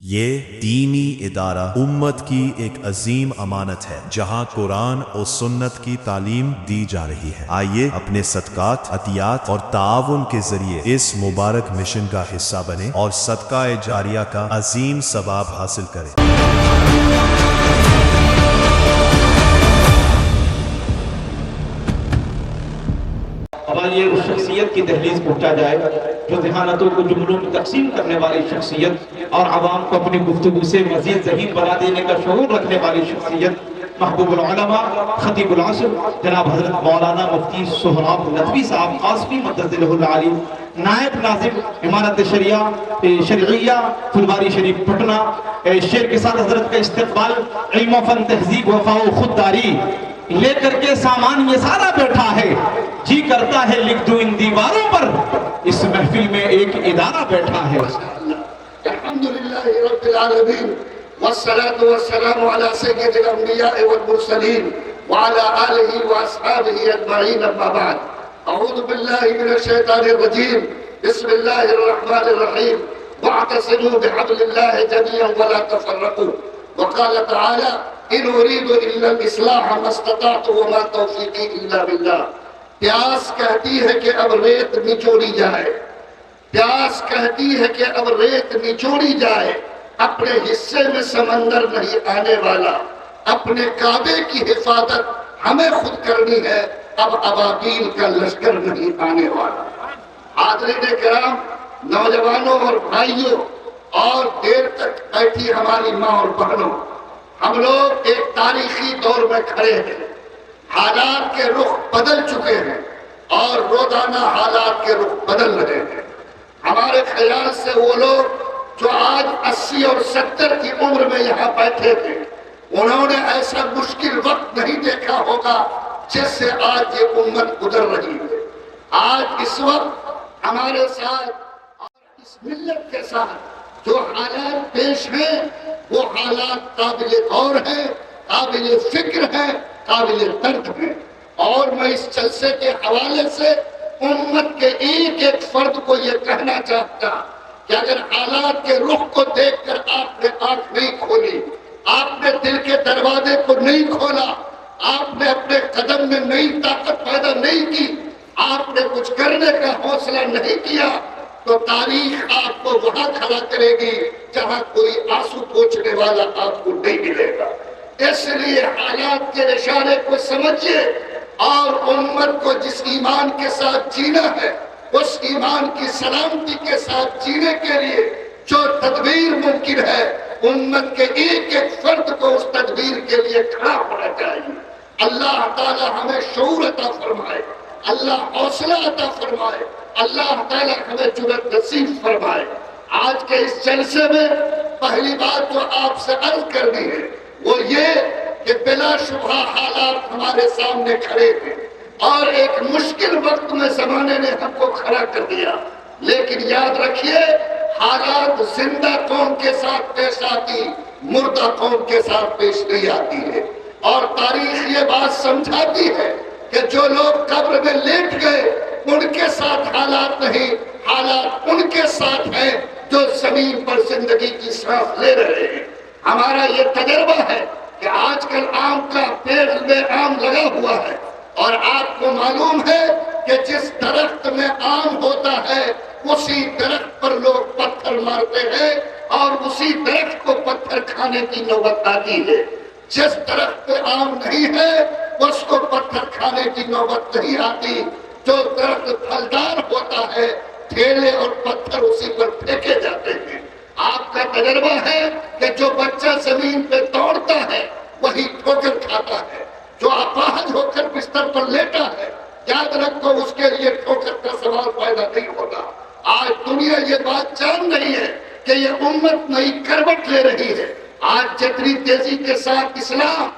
یہ دینی ادارہ امت کی ایک عظیم امانت ہے جہاں قرآن اور سنت کی تعلیم دی جا رہی ہے۔ آئیے اپنے صدقات، عطیات اور تعاون کے ذریعے اس مبارک مشن کا حصہ بنیں اور صدقہ جاریہ کا عظیم ثواب حاصل کریں۔ اب یہ اس شخصیت کی دہلیز پہنچا جائے جو ذہانتوں کو جملوں میں تقسیم کرنے والی شخصیت اور عوام کو اپنی گفتگو سے مزید ذہین بنا دینے کا شعور رکھنے والی شخصیت، محبوب العلماء خطیب العصر جناب حضرت مولانا مفتی سہراب ندوی صاحب قاسمی مدظلہ العالی، نائب ناظم امارت شرعیہ پھلواری شریف پٹنہ، شیر کے ساتھ حضرت کا استقبال، علم و فن، تہذیب، وفا و خودداری لے کر کے سامان یہ سارا بیٹھا ہے۔ جی کرتا ہے لکھ دوں ان دیواروں پر، اس محفل میں ایک ادارہ بیٹھا ہے۔ الحمدللہ رب العالمین والصلاة والسلام علی سید الانبیاء والمرسلین وعلی آلہ واصحابہ اجمعین، اما بعد۔ اعوذ باللہ من الشیطان الرجیم، بسم اللہ الرحمن الرحیم، واعتصموا بحبل اللہ جميعا ولا تفرقوا، وقال تعالی ان اريد الا الاصلاح ما استطعت وما توفیقی الا باللہ۔ پیاس کہتی ہے کہ اب ریت نچوڑی جائے، پیاس کہتی ہے کہ اب ریت نچوڑی جائے، اپنے حصے میں سمندر نہیں آنے والا، اپنے کعبے کی حفاظت ہمیں خود کرنی ہے، اب ابابیل کا لشکر نہیں آنے والا۔ حاضرین کرام، نوجوانوں اور بھائیوں اور دیر تک بیٹھی ہماری ماں اور بہنوں، ہم لوگ ایک تاریخی دور میں کھڑے ہیں۔ حالات کے رخ بدل چکے ہیں اور روزانہ حالات کے رخ بدل رہے ہیں۔ ہمارے خیال سے وہ لوگ جو آج 80 اور 70 کی عمر میں یہاں بیٹھے تھے، انہوں نے ایسا مشکل وقت نہیں دیکھا ہوگا جس سے آج یہ امت گزر رہی ہے۔ آج اس وقت ہمارے ساتھ اور اس ملت کے ساتھ جو حالات پیش ہیں وہ حالات قابل غور ہیں، قابل فکر ہیں، قابل درد ہیں۔ اور میں اس جلسے کے حوالے سے امت کے ایک ایک فرد کو یہ کہنا چاہتا کہ اگر حالات کے رخ کو دیکھ کر آپ نے آنکھ نہیں کھولی، آپ نے دل کے دروازے کو نہیں کھولا، آپ نے اپنے قدم میں نئی طاقت پیدا نہیں کی، آپ نے کچھ کرنے کا حوصلہ نہیں کیا، تو تاریخ آپ کو وہاں کھڑا کرے گی جہاں کوئی آنسو پوچھنے والا آپ کو نہیں ملے گا۔ اس لیے حالات کے اشارے کو سمجھیے اور امت کو جس ایمان کے ساتھ جینا ہے اس ایمان کی سلامتی کے ساتھ جینے کے لیے جو تدبیر ممکن ہے، امت کے ایک ایک فرد کو اس تدبیر کے لیے کھڑا ہونا چاہیے۔ اللہ تعالی ہمیں شعور عطا فرمائے، اللہ حوصلہ عطا فرمائے، اللہ تعالی ہمیں جرأت نصیب فرمائے۔ آج کے اس جلسے میں پہلی بات جو آپ سے عرض کرنی ہے وہ یہ کہ بلا شبہ حالات ہمارے سامنے کھڑے تھے اور ایک مشکل وقت میں زمانے نے ہم کو کھڑا کر دیا، لیکن یاد رکھیے حالات زندہ قوم کے ساتھ پیش آتی، مردہ قوم کے ساتھ پیش نہیں آتی ہے۔ اور تاریخ یہ بات سمجھاتی ہے کہ جو لوگ قبر میں لیٹ گئے ان کے ساتھ حالات نہیں، حالات ان کے ساتھ ہیں جو زمین پر زندگی کی سانس لے رہے ہیں۔ ہمارا یہ تجربہ ہے کہ آج کل آم کا پیڑ میں آم لگا ہوا ہے اور آپ کو معلوم ہے کہ جس درخت میں آم ہوتا ہے اسی درخت پر لوگ پتھر مارتے ہیں اور اسی درخت کو پتھر کھانے کی نوبت آتی ہے۔ جس درخت پہ آم نہیں ہے اس کو پتھر کھانے کی نوبت نہیں آتی۔ جو درخت پھلدار ہوتا ہے ٹھیلے اور پتھر اسی پر پھینکے جاتے ہیں۔ آپ کا تجربہ ہے کہ جو بچہ زمین پہ دوڑتا ہے وہی ٹھوکر کھاتا ہے، جو اپاہج ہو کر بستر پر لیٹا ہے یاد رکھو اس کے لیے ٹھوکر کا سوال پیدا نہیں ہوگا۔ آج دنیا یہ بات جان رہی ہے کہ یہ امت نئی کروٹ لے رہی ہے۔ آج جتنی تیزی کے ساتھ اسلام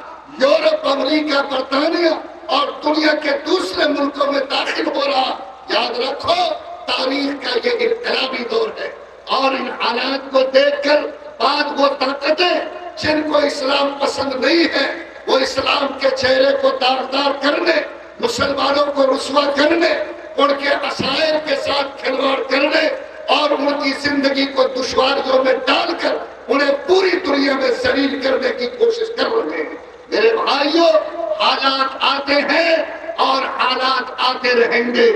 یورپ، امریکہ، برطانیہ اور دنیا کے دوسرے ملکوں میں داخل ہو رہا، یاد رکھو تاریخ کا یہ انقلابی دور ہے۔ اور ان حالات کو دیکھ کر بعد وہ طاقتیں جن کو اسلام پسند نہیں ہے وہ اسلام کے چہرے کو داغدار کرنے، مسلمانوں کو رسوا کرنے، ان کے عشائر کے ساتھ کھلواڑ کرنے، اور ان کی زندگی کو دشواریوں میں ڈال کر انہیں پوری دنیا میں ذلیل کرنے کی کوشش کر رہے ہیں۔ میرے بھائیوں، حالات آتے ہیں اور حالات آتے رہیں گے۔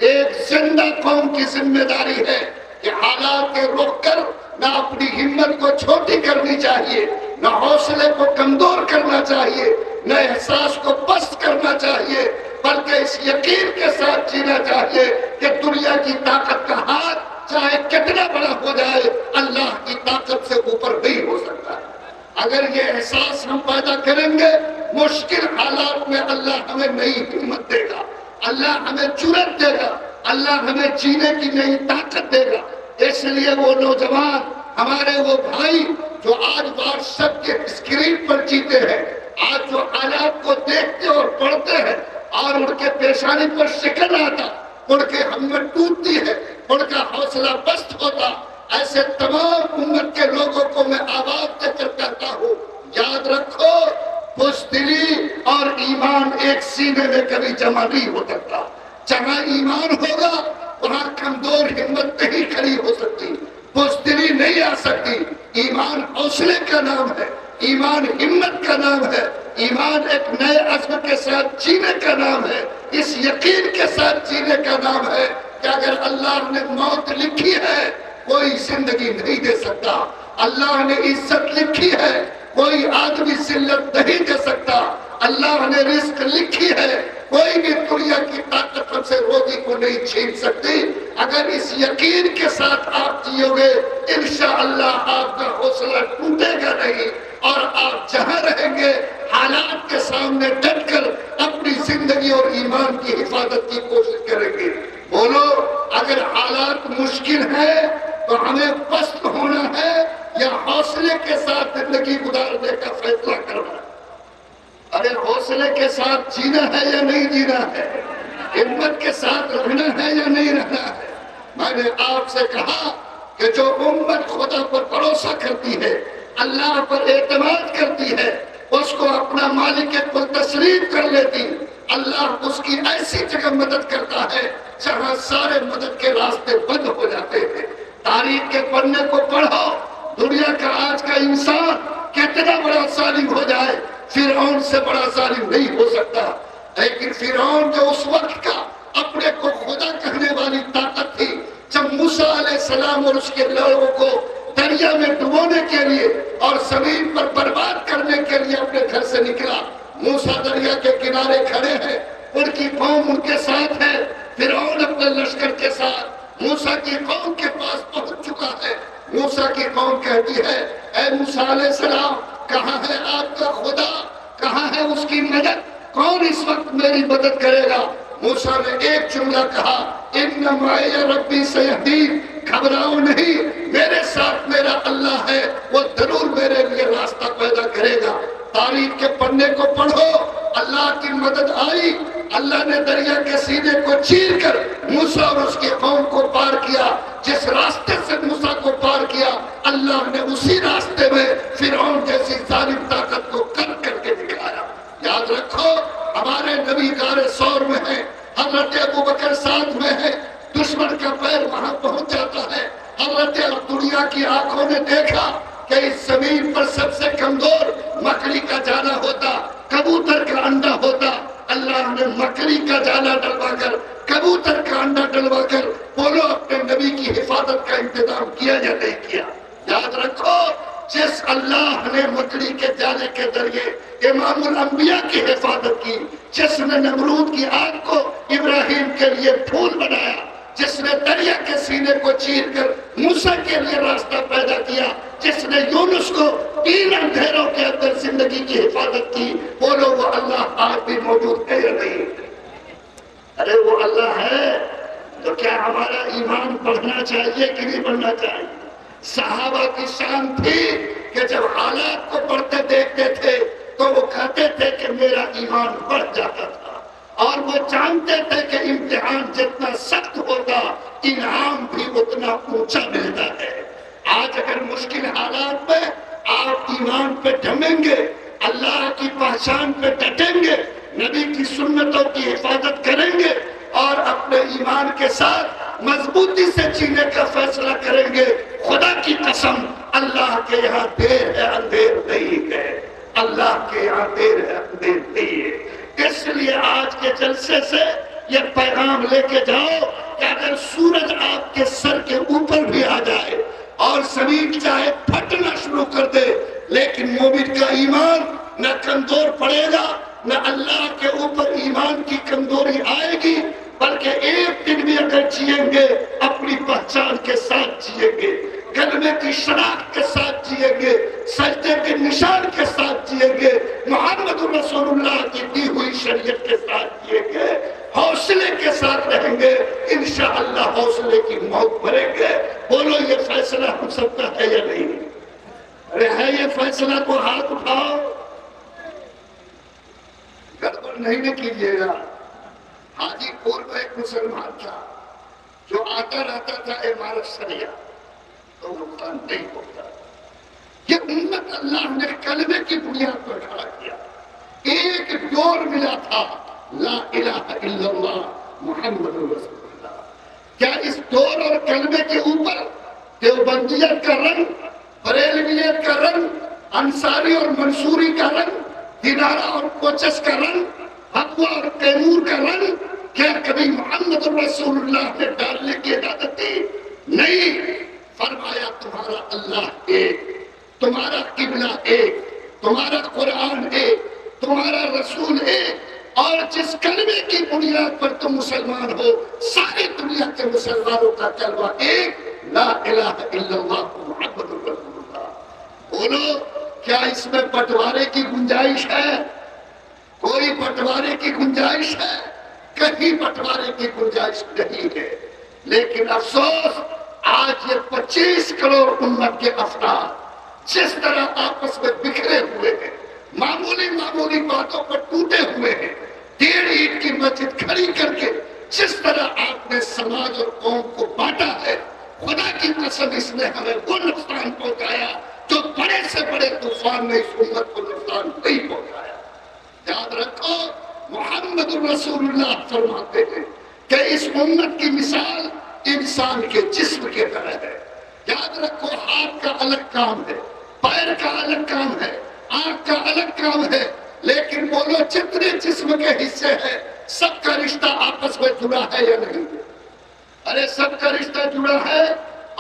ایک زندہ قوم کی ذمہ داری ہے کہ حالات کے رخ کر نہ اپنی ہمت کو چھوٹی کرنی چاہیے، نہ حوصلے کو کمزور کرنا چاہیے، نہ احساس کو پست کرنا چاہیے، بلکہ اس یقین کے ساتھ جینا چاہیے کہ دنیا کی طاقت کا ہاتھ چاہے کتنا بڑا ہو جائے، اللہ کی طاقت سے اوپر نہیں ہو سکتا۔ اگر یہ احساس ہم پیدا کریں گے، مشکل حالات میں اللہ ہمیں نئی ہمت دے گا، اللہ ہمیں جرأت دے گا، اللہ ہمیں جینے کی نئی طاقت دے گا۔ اس لیے وہ نوجوان، ہمارے وہ بھائی جو آج واٹسپ کے اسکرین پر جیتے ہیں، آج جو حالات کو دیکھتے اور پڑھتے ہیں اور ان کے پیشانی پر شکن آتا، ان کے ہمت ٹوٹتی ہے، ان کا حوصلہ پست ہوتا، ایسے تمام امت کے لوگوں کو میں آواز دے کر کہتا ہوں، یاد رکھو، بزدلی اور ایمان ایک سینے میں کبھی جمع نہیں ہو سکتا۔ جہاں ایمان ہوگا وہاں کمزور ہمت نہیں کھڑی ہو سکتی، بزدلی نہیں آ سکتی۔ ایمان حوصلے کا نام ہے، ایمان ہمت کا نام ہے، ایمان ایک نئے عزم کے ساتھ جینے کا نام ہے، اس یقین کے ساتھ جینے کا نام ہے کہ اگر اللہ نے موت لکھی ہے کوئی زندگی نہیں دے سکتا، اللہ نے عزت لکھی ہے کوئی آدمی ذلت نہیں دے سکتا، اللہ نے رزق لکھی ہے کوئی بھی دنیا کی طاقت ہم سے روزی کو نہیں چھین سکتی۔ اگر اس یقین کے ساتھ آپ جیو گے، انشاءاللہ آپ کا حوصلہ ٹوٹے گا نہیں، اور آپ جہاں رہیں گے حالات کے سامنے ڈٹ کر اپنی زندگی اور ایمان کی حفاظت کی کوشش کریں گے۔ بولو، اگر حالات مشکل ہیں تو ہمیں پست ہونا ہے یا حوصلے کے ساتھ زندگی گزارنے کا فیصلہ کرنا ہے؟ اگر حوصلے کے ساتھ جینا ہے یا نہیں جینا ہے، ہمت کے ساتھ رہنا ہے یا نہیں رہنا ہے؟ میں نے آپ سے کہا کہ جو امت خدا پر بھروسہ کرتی ہے، اللہ پر اعتماد کرتی ہے، اس کو اپنا مالک کل تسلیم کر لیتی، اللہ اس کی ایسی جگہ مدد کرتا ہے جہاں سارے مدد کے راستے بند ہو جاتے ہیں۔ تاریخ کے پڑھنے کو پڑھو، دنیا کا آج کا انسان کتنا بڑا ظالم ہو جائے، فرعون سے بڑا ظالم نہیں ہو سکتا۔ لیکن فرعون جو اس وقت کا اپنے کو خدا کہنے والی طاقت تھی، جب موسیٰ علیہ السلام اور اس کے لوگوں کو دریا میں ڈبونے کے لیے اور زمین پر برباد کرنے کے لیے اپنے گھر سے نکلا، موسیٰ دریا کے کنارے کھڑے ہیں، ان کی قوم ان کے ساتھ ہے، فرعون اپنے لشکر کے ساتھ موسیٰ کی قوم کے پاس پہنچ چکا ہے۔ موسیٰ کی قوم کہتی ہے، اے موسیٰ علیہ السلام، کہاں ہے آپ کا خدا، کہاں ہے اس کی مدد، کون اس وقت میری مدد کرے گا؟ موسیٰ نے ایک جملہ کہا، ان معی ربی سیہدین، گھبراؤ نہیں، میرے ساتھ میرا اللہ ہے، وہ ضرور میرے لیے راستہ پیدا کرے گا۔ تاریخ کے پڑھنے کو پڑھو، اللہ کی مدد آئی، اللہ نے دریا کے سینے کو چیر کر موسیٰ اور اس کی قوم کو پار کیا۔ جس راستے سے موسیٰ کو پار کیا، اللہ نے اسی راستے میں فرعون جیسی ظالم طاقت کو کر کے دکھایا۔ یاد رکھو، ہمارے نبی غار ثور میں ہے، حضرت ابوبکر ساتھ میں ہے، دشمن کا پیر وہاں پہنچ جاتا ہے۔ حضرت دنیا کی آنکھوں نے دیکھا کہ اس زمین پر سب سے کمزور مکڑی کا جالا ہوتا، کبوتر کا انڈا ہوتا۔ اللہ نے مکڑی کا جالا ڈلوا کر، کبوتر کا انڈا ڈلوا کر، بولو اپنے نبی کی حفاظت کا انتظام کیا یا نہیں کیا؟ یاد رکھو، جس اللہ نے مکڑی کے جالے کے ذریعے امام الانبیاء کی حفاظت کی، جس نے نمرود کی آگ کو ابراہیم کے لیے پھول بنایا، جس نے دریا کے سینے کو چیر کر موسیٰ کے لیے راستہ پیدا کیا، جس نے یونس کو 3 اندھیروں کے اندر زندگی کی حفاظت کی، بولو وہ اللہ آج بھی موجود ہے یا نہیں؟ ارے وہ اللہ ہے تو کیا ہمارا ایمان بڑھنا چاہیے کہ نہیں بڑھنا چاہیے؟ صحابہ کی شان تھی کہ جب حالات کو بڑھتے دیکھتے تھے تو وہ کہتے تھے کہ میرا ایمان بڑھ جاتا تھا، اور وہ جانتے تھے کہ امتحان جتنا سخت ہوگا انعام بھی اتنا اونچا ملتا ہے۔ آج اگر مشکل حالات میں آپ ایمان پہ جمیں گے، اللہ کی پہچان پہ ڈٹیں گے، نبی کی سنتوں کی حفاظت کریں گے اور اپنے ایمان کے ساتھ مضبوطی سے جینے کا فیصلہ کریں گے، خدا کی قسم اللہ کے یہاں دیر ہے اندھیر نہیں ہے، اللہ کے یہاں دیر ہے اندھیر نہیں ہے۔ اس لیے آج کے جلسے سے یہ پیغام لے کے جاؤ کہ اگر سورج آپ کے سر کے اوپر بھی آ جائے اور زمین چاہے پھٹنا شروع کر دے، لیکن مومن کا ایمان نہ کمزور پڑے گا، نہ اللہ کے اوپر ایمان کی کمزوری آئے گی، بلکہ ایک دن بھی اگر جیئیں گے اپنی پہچان کے ساتھ جیئیں گے، کلمے کی شناخت کے ساتھ جیئیں گے، سجدے کے نشان کے ساتھ جیئیں گے، محمد رسول اللہ کی دی ہوئی شریعت کے ساتھ جیئیں گے، حوصلے کے ساتھ رہیں گے، انشاءاللہ حوصلے کی موت مریں گے۔ بولو یہ فیصلہ ہم سب کا ہے یا نہیں؟ ارے ہے یہ فیصلہ تو ہاتھ اٹھاؤ، گڑبڑ نہیں کیجیے گا۔ حاجی پور میں ایک مسلمان تھا جو آتا رہتا تھا عمارت شریعہ، تو نقصان نہیں ہوتا۔ یہ امت اللہ نے کلمے کی بنیاد پر کھڑا کیا، ایک ڈور ملا تھا، لا الہ الا اللہ محمد رسول اللہ۔ کیا اس ڈور اور کلمے کے اوپر دیوبندیت کا رنگ، بریلویت کا رنگ، انصاری اور منصوری کا رنگ، دینارہ اور کوچس کا رنگ، حقوہ اور تیمور کا رنگ کیا کبھی محمد رسول اللہ نے ڈالنے کی اجازت دی؟ نہیں۔ فرمایا تمہارا اللہ ایک، تمہارا قبلہ ایک، تمہارا قرآن ایک، تمہارا رسول ایک، اور جس کلمے کی بنیاد پر تم مسلمان ہو ساری دنیا کے مسلمانوں کا کلمہ ایک، لا الہ الا اللہ محمد رسول اللہ۔ بولو کیا اس میں بٹوارے کی گنجائش ہے؟ کوئی بٹوارے کی گنجائش ہے؟ کہیں بٹوارے کی گنجائش نہیں ہے۔ لیکن افسوس آج یہ 25 کروڑ امت کے افراد جس طرح آپس میں بکھرے ہوئے ہیں، معمولی باتوں پر ٹوٹے ہوئے ہیں، 1.5 اینٹ کی مسجد کھڑی کر کے جس طرح آپ نے سماج اور قوم کو بانٹا ہے، خدا کی قسم اس نے ہمیں وہ نقصان پہنچایا جو بڑے سے بڑے طوفان نے اس امت کو نقصان نہیں پہنچایا۔ یاد رکھو محمد رسول اللہ فرماتے ہیں کہ اس امت کی مثال انسان کے جسم کے طرح ہے۔ یاد رکھو ہاتھ کا الگ کام ہے، پیر کا الگ کام ہے، آنکھ کا الگ کام ہے، لیکن بولو جتنے جسم کے حصے ہیں سب کا رشتہ آپس میں جڑا ہے یا نہیں؟ ارے سب کا رشتہ جڑا ہے،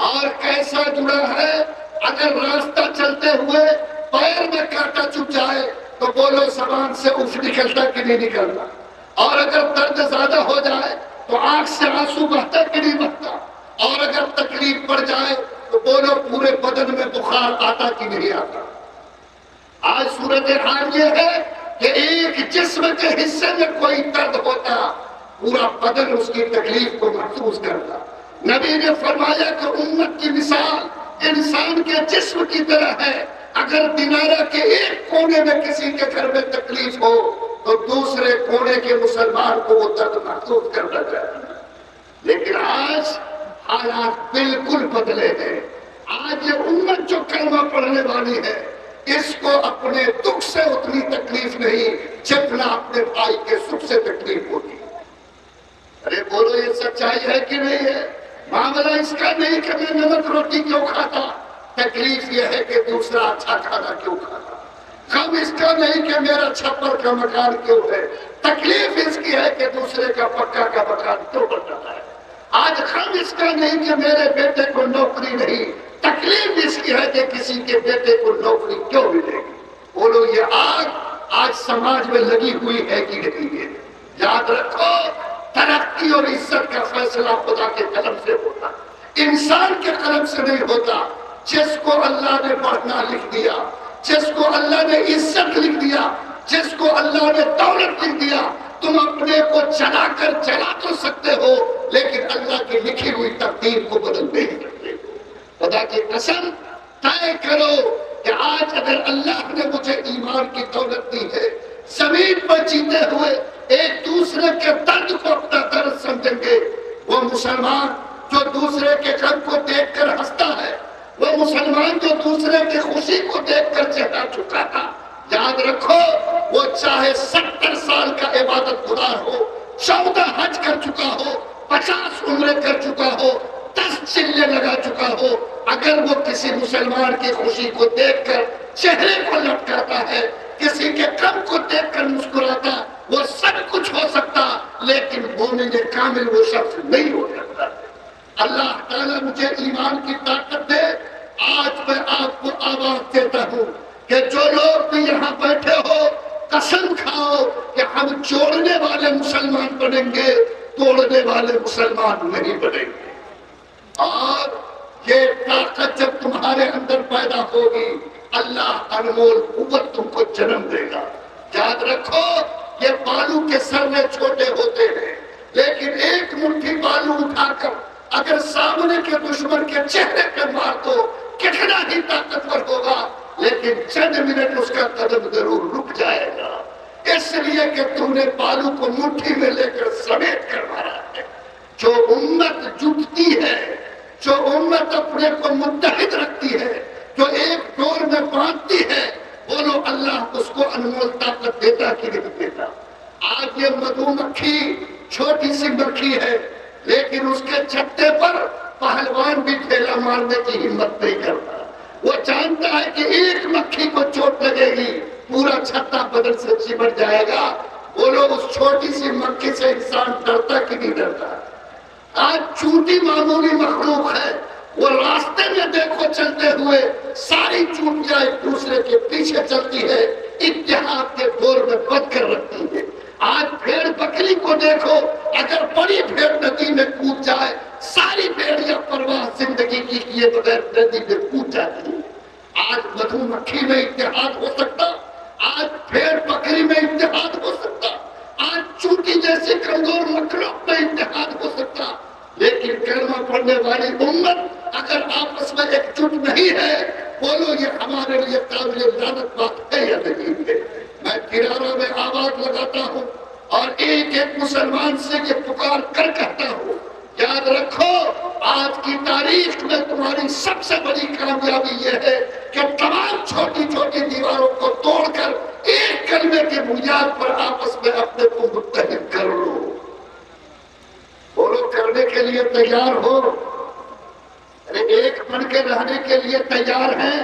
اور کیسا جڑا ہے؟ اگر راستہ چلتے ہوئے پیر میں کانٹا چپ جائے تو بولو زبان سے اف نکلتا کہ نہیں نکلتا، اور اگر درد زیادہ ہو جائے تو آنکھ سے آنسو بہتا کہ نہیں بہتا، اور اگر تکلیف پڑ جائے تو بولو پورے بدن میں بخار آتا کہ نہیں آتا۔ آج صورتحال یہ ہے کہ ایک جسم کے حصے میں کوئی درد ہوتا پورا بدن اس کی تکلیف کو محسوس کرتا۔ نبی نے فرمایا کہ امت کی مثال انسان کے جسم کی طرح ہے، اگر دینارہ کے ایک کونے میں کسی کے گھر میں تکلیف ہو تو دوسرے کونے کے مسلمان کو وہ درد محسوس کرنا چاہیے۔ لیکن آج حالات بالکل بدلے ہیں۔ آج یہ امت جو کلمہ پڑھنے والی ہے اس کو اپنے دکھ سے اتنی تکلیف نہیں جتنا اپنے بھائی کے سکھ سے تکلیف ہوتی۔ ارے بولو یہ سچائی ہے کہ نہیں ہے؟ معاملہ اس کا نہیں کہ میں نمک روٹی کیوں کھاتا، تکلیف یہ ہے کہ دوسرا اچھا کھانا کیوں کھاتا۔ غم اس کا نہیں کہ میرا چھپر کا مکان کیوں ہے، تکلیف اس کی ہے کہ دوسرے کا پکا کا مکان کیوں بن رہا ہے۔ آج غم اس کا نہیں کہ میرے بیٹے کو نوکری نہیں، تکلیف اس کی ہے کہ کسی کے بیٹے کو نوکری کیوں ملے گی۔ بولو یہ آگ آج سماج میں لگی ہوئی ہے کہ نہیں ہے؟ یاد رکھو ترقی اور عزت کا فیصلہ خدا کے قلم سے ہوتا، انسان کے قلم سے نہیں ہوتا۔ جس کو اللہ نے پڑھنا لکھ دیا، جس کو اللہ نے عزت لکھ دیا، جس کو اللہ نے دولت لکھ دیا، تم اپنے کو چلا کر چلا تو سکتے ہو لیکن اللہ کی لکھی ہوئی تقدیر کو بدل نہیں سکتے۔ خدا کی قسم طے کرو کہ آج اگر اللہ نے مجھے ایمان کی دولت دی ہے، زمین پر جیتے ہوئے ایک دوسرے کے درد کو اپنا درد سمجھیں گے۔ وہ مسلمان جو دوسرے کے غم کو دیکھ کر ہنستا ہے، وہ مسلمان جو دوسرے کی خوشی کو دیکھ کر چہرہ جھکاتا، یاد رکھو وہ چاہے 70 سال کا عبادت گزار ہو، 14 حج کر چکا ہو، 50 عمرے کر چکا ہو، 10 چلے لگا چکا ہو، اگر وہ کسی مسلمان کی خوشی کو دیکھ کر چہرے کو لٹکاتا ہے، کسی کے غم کو دیکھ کر مسکراتا، وہ سب کچھ ہو سکتا، لیکن مومن کامل وہ شخص نہیں ہو سکتا۔ اللہ تعالیٰ مجھے ایمان کی طاقت دے، آج میں آپ کو آواز دیتا ہوں کہ جو لوگ بھی یہاں بیٹھے ہو، قسم کھاؤ کہ ہم جوڑنے والے مسلمان بنیں گے، توڑنے والے مسلمان نہیں بنیں گے۔ اور یہ طاقت جب تمہارے اندر پیدا ہوگی، اللہ انمول قوت تم کو جنم دے گا۔ یاد رکھو، یہ بالو کے سرنے چھوٹے ہوتے ہیں، لیکن ایک مٹھی بالو اٹھا کر اگر سامنے کے دشمن کے چہرے پہ مار دو، کتنا ہی طاقتور ہوگا، لیکن چند منٹ اس کا قدم ضرور رک جائے گا، اس لیے کہ تم نے بالو کو مٹھی میں لے کر سمیٹ کر مارا ہے۔ جو امت جٹتی ہے، جو امت اپنے کو متحد رکھتی ہے، جو ایک ڈور میں باندھتی ہے، بولو اللہ اس کو انمول طاقت دیتا کہ نہیں دیتا؟ آج یہ مدھو مکھی چھوٹی سی مکھی ہے، لیکن اس کے چھتے پر پہلوان بھی ٹھیلا مارنے کی ہمت نہیں کرتا۔ وہ جانتا ہے کہ ایک مکھی کو چوٹ لگے گی، پورا چھتا بدن سے چمٹ جائے گا۔ بولو اس چھوٹی سی مکھی سے انسان ڈرتا کہ نہیں ڈرتا؟ آج چونٹی معمولی مخلوق ہے، وہ راستے میں دیکھو چلتے ہوئے ساری چونٹیاں ایک دوسرے کے پیچھے چلتی ہے، اتحاد کے دور میں بند کر رکھتی ہے۔ آج بھیڑ بکری کو دیکھو، اگر بڑی بھیڑ ندی میں کود جائے، ساری بھیڑیاں پرواہ زندگی کی کیے بغیر ندی میں کود جاتی ہیں۔ آج مدھو مکھی میں اتحاد ہو سکتا، آج بھیڑ بکری میں اتحاد ہو سکتا، آج چونٹی جیسی کمزور مخلوق میں اتحاد ہو سکتا، لیکن کلمہ پڑھنے والی امت اگر آپس میں ایک جٹ نہیں ہے، بولو یہ ہمارے لیے قابل لعنت بات ہے یا نہیں ہے؟ میں کناروں میں آواز لگاتا ہوں اور ایک ایک مسلمان سے یہ پکار کر کہتا ہوں، یاد رکھو آج کی تاریخ میں تمہاری سب سے بڑی کامیابی یہ ہے کہ تمام چھوٹی چھوٹی دیواروں کو توڑ کر ایک کلمے کی بنیاد پر آپس میں اپنے کو متحد کر لو۔ بولو کرنے کے لیے تیار ہو؟ ایک بن کے رہنے کے لیے تیار ہیں؟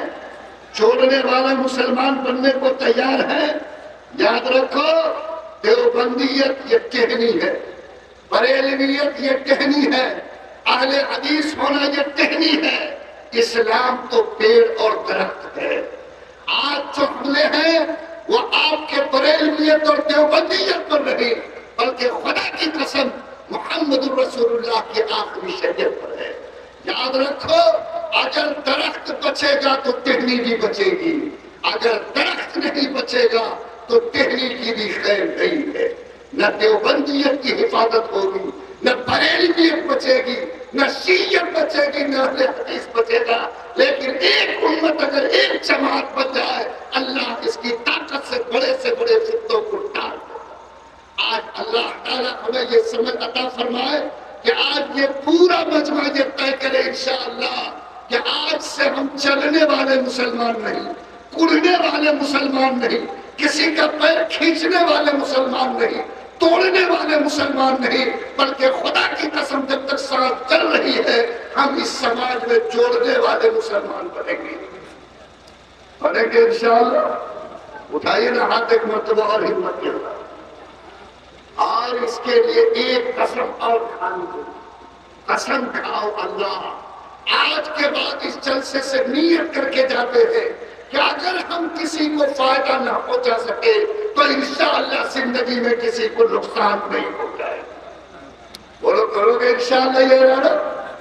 چھوڑنے والا مسلمان بننے کو تیار ہے؟ یاد رکھو، دیوبندیت یہ ٹہنی ہے، بریلویت یہ ٹہنی ہے، اہل حدیث ہونا یہ ٹہنی ہے، اسلام تو پیڑ اور درخت ہے۔ آج جو حملے ہیں وہ آپ کے بریلویت اور دیوبندیت پر نہیں، بلکہ خدا کی قسم محمد رسول اللہ کی آخری شریعت پر ہے۔ یاد رکھو، اگر درخت بچے گا تو ٹہنی بھی بچے گی، اگر درخت نہیں بچے گا تو ٹہنی کی بھی خیر نہیں ہے۔ نہ دیوبندیت کی حفاظت ہوگی، نہ بریلویت بچے گی، نہ شیعیت بچے گی، نہ اہل حدیث بچے گا۔ لیکن ایک امت اگر ایک جماعت بن جائے، اللہ اس کی طاقت سے بڑے فتنوں کو ٹال دے۔ آج اللہ تعالیٰ ہمیں یہ سمجھ عطا فرمائے کہ آج یہ پورا مجمع یہ طے کرے انشاءاللہ کہ آج سے ہم چلنے والے مسلمان نہیں، کڑنے والے مسلمان نہیں، کسی کا پیر کھینچنے والے مسلمان نہیں، توڑنے والے مسلمان نہیں، بلکہ خدا کی قسم جب تک سانس چل رہی ہے ہم اس سماج میں جوڑنے والے مسلمان بنیں گے انشاءاللہ۔ اٹھائیے نہ ہاتھ ایک مرتبہ اور ہمت کے ساتھ، اور اس کے لیے ایک قسم اور کھانی دو، قسم کھاؤ اللہ آج کے بعد اس جلسے سے نیت کر کے جاتے ہیں کہ اگر ہم کسی کو فائدہ نہ پہنچا سکے تو انشاءاللہ زندگی میں کسی کو نقصان نہیں ہو جائے۔ بولو کرو گے انشاءاللہ یہ ارادہ؟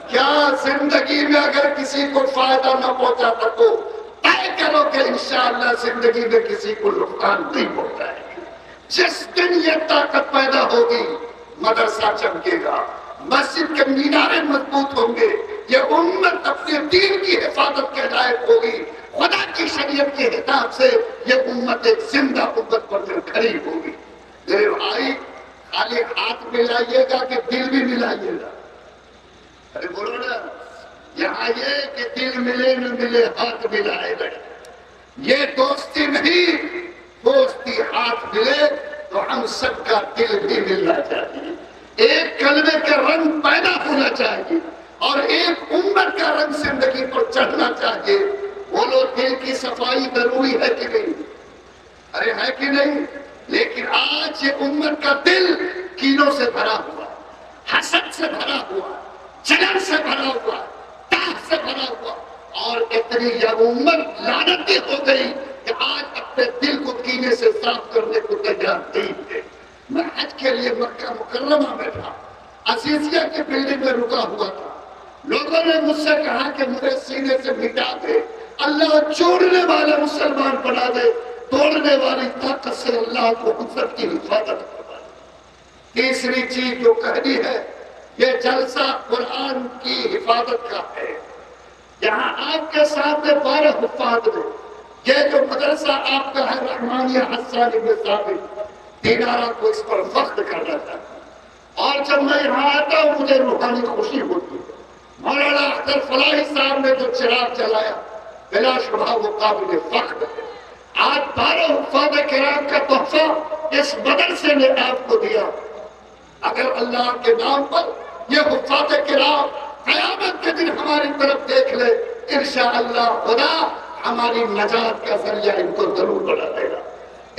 کیا زندگی میں اگر کسی کو فائدہ نہ پہنچا سکو، طے کرو کہ انشاءاللہ زندگی میں کسی کو نقصان نہیں پہنچائے گا۔ جس دن یہ طاقت پیدا ہوگی مدرسہ چمکے گا، مسجد کے مینارے مضبوط ہوں گے، یہ امت اپنے دین کی حفاظت کے لائق ہوگی، خدا کی شریعت کے حساب سے یہ امت ایک زندہ امت پر پھر کھڑی ہوگی۔ میرے بھائی خالی ہاتھ ملائیے گا کہ دل بھی ملائیے گا؟ ارے بولو نا، یہاں یہ کہ دل ملے نہ ملے ہاتھ ملائے گا، یہ دوستی نہیں، دوستی ہاتھ ملے تو ہم سب کا دل بھی ملنا چاہیے، ایک کلمے کے رنگ چاہیے اور ایک امت کا رنگ زندگی پر چڑھنا چاہیے. بولو دل کی صفائی ضروری ہے کہ نہیں؟ ارے ہے کہ نہیں؟ لیکن آج یہ امت کا دل کینوں سے بھرا ہوا، حسد سے بھرا ہوا، جلن سے بھرا ہوا، داغ سے بھرا ہوا، اور اتنی یہ امت لعنتی ہو گئی کہ آج اپنے دل کو کینے سے صاف کرنے کو تیار نہیں ہے. میں حج کے لیے مکہ مکرمہ میں تھا، عزیزیہ کی بلڈنگ میں رکا ہوا تھا. لوگوں نے مجھ سے کہا کہ مجھے سینے سے مٹا دے، اللہ جوڑنے والا مسلمان بنا دے، توڑنے والی طاقت سے اللہ کو ہم سب کی حفاظت کروا دے. تیسری چیز جو کہنی ہے، یہ جلسہ قرآن کی حفاظت کا ہے. یہاں آپ کے سامنے 12 حفاظ نے. یہ جو مدرسہ آپ کا ہے رحمانیہ حسان بن ثابت، دینارہ کو اس پر فخر کرنا چاہتا ہوں. اور جب میں یہاں آتا ہوں مجھے روحانی خوشی ہوتی ہے. مولانا اختر فلاحی صاحب نے جو چراغ جلایا بلا شبہ وہ قابل فخر ہے. آج 12 حفاظ کرام کا تحفہ اس مدرسے نے آپ کو دیا. اگر اللہ کے نام پر یہ حفاظ کرام قیامت کے دن ہماری طرف دیکھ لے، انشاءاللہ خدا ہماری نجات کا ذریعہ ان کو ضرور بنا دے گا.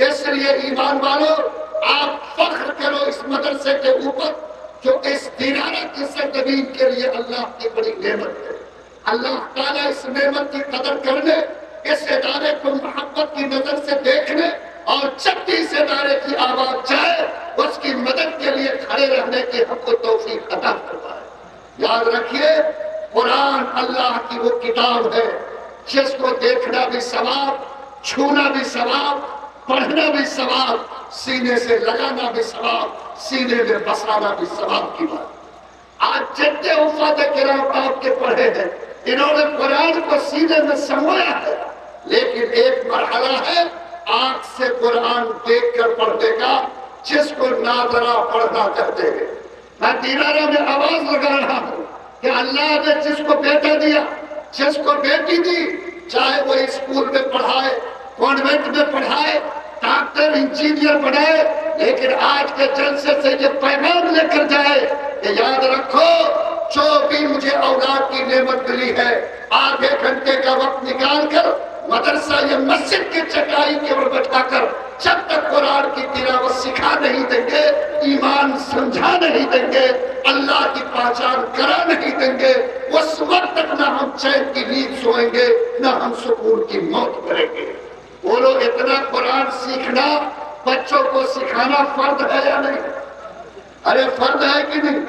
اس لیے ایمان والو، آپ فخر کرو اس مدرسے کے اوپر جو اس دینارہ کی سرزمین کے لیے اللہ کی بڑی نعمت ہے. اللہ تعالیٰ اس نعمت کی قدر کرنے، اس ادارے کو محبت کی نظر سے دیکھنے، اور جب بھی اس ادارے کی آواز جائے اس کی مدد کے لیے کھڑے رہنے کی ہم کو توفیق عطا فرمائے. یاد رکھیے، قرآن اللہ کی وہ کتاب ہے جس کو دیکھنا بھی ثواب، چھونا بھی ثواب، پڑھنا بھی ثواب، سینے سے لگانا بھی ثواب، سینے میں بسانا بھی ثواب کی بات. آج جتنے حفاظ کرام آپ کے پڑھے ہیں انہوں نے قرآن کو سینے میں سمویا ہے، لیکن ایک مرحلہ ہے آنکھ سے قرآن دیکھ کر پڑھنے کا، جس کو ناظرہ پڑھنا کہتے ہیں. میں دینارہ میں آواز لگا رہا ہوں کہ اللہ نے جس کو بیٹا دیا، جس کو بیٹی دی، چاہے وہ اسکول میں پڑھائے، کانوینٹ میں پڑھائے، ڈاکٹر انجینئر بنائے، لیکن آج کے جلسے سے یہ پیغام لے کر جائے کہ یاد رکھو جو بھی مجھے اولاد کی نعمت ملی ہے، آدھے گھنٹے کا وقت نکال کر مدرسہ یا مسجد کی چٹائی کے اوپر بٹھا کر جب تک قرآن کی تلاوت سکھا نہیں دیں گے، ایمان سمجھا نہیں دیں گے، اللہ کی پہچان کرا نہیں دیں گے، اس وقت تک نہ ہم چین کی نیند سوئیں گے، نہ ہم سکون کی موت کریں گے. بولو اتنا قرآن سیکھنا بچوں کو سکھانا فرض ہے یا نہیں؟ ارے فرض ہے کہ نہیں؟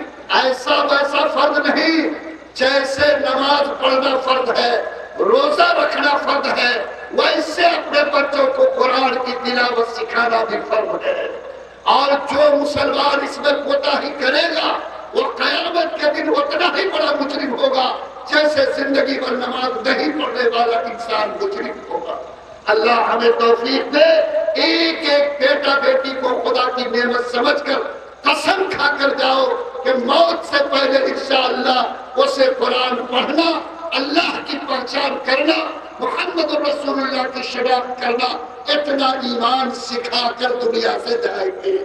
ایسا ویسا فرض نہیں. جیسے نماز پڑھنا فرض ہے، روزہ رکھنا فرض ہے، ویسے اپنے بچوں کو قرآن کی تلاوت سکھانا بھی فرض ہے. اور جو مسلمان اس میں کوتاہی کرے گا وہ قیامت کے دن اتنا ہی بڑا مجرم ہوگا جیسے زندگی بھر نماز نہیں پڑھنے والا انسان مجرم ہوگا. اللہ ہمیں توفیق دے. ایک ایک بیٹا بیٹی کو خدا کی نعمت سمجھ کر قسم کھا کر جاؤ کہ موت سے پہلے انشاءاللہ اسے قرآن پڑھنا، اللہ کی پہچان کرنا، محمد رسول اللہ کی شناخت کرنا، اتنا ایمان سکھا کر دنیا سے جائیں گے.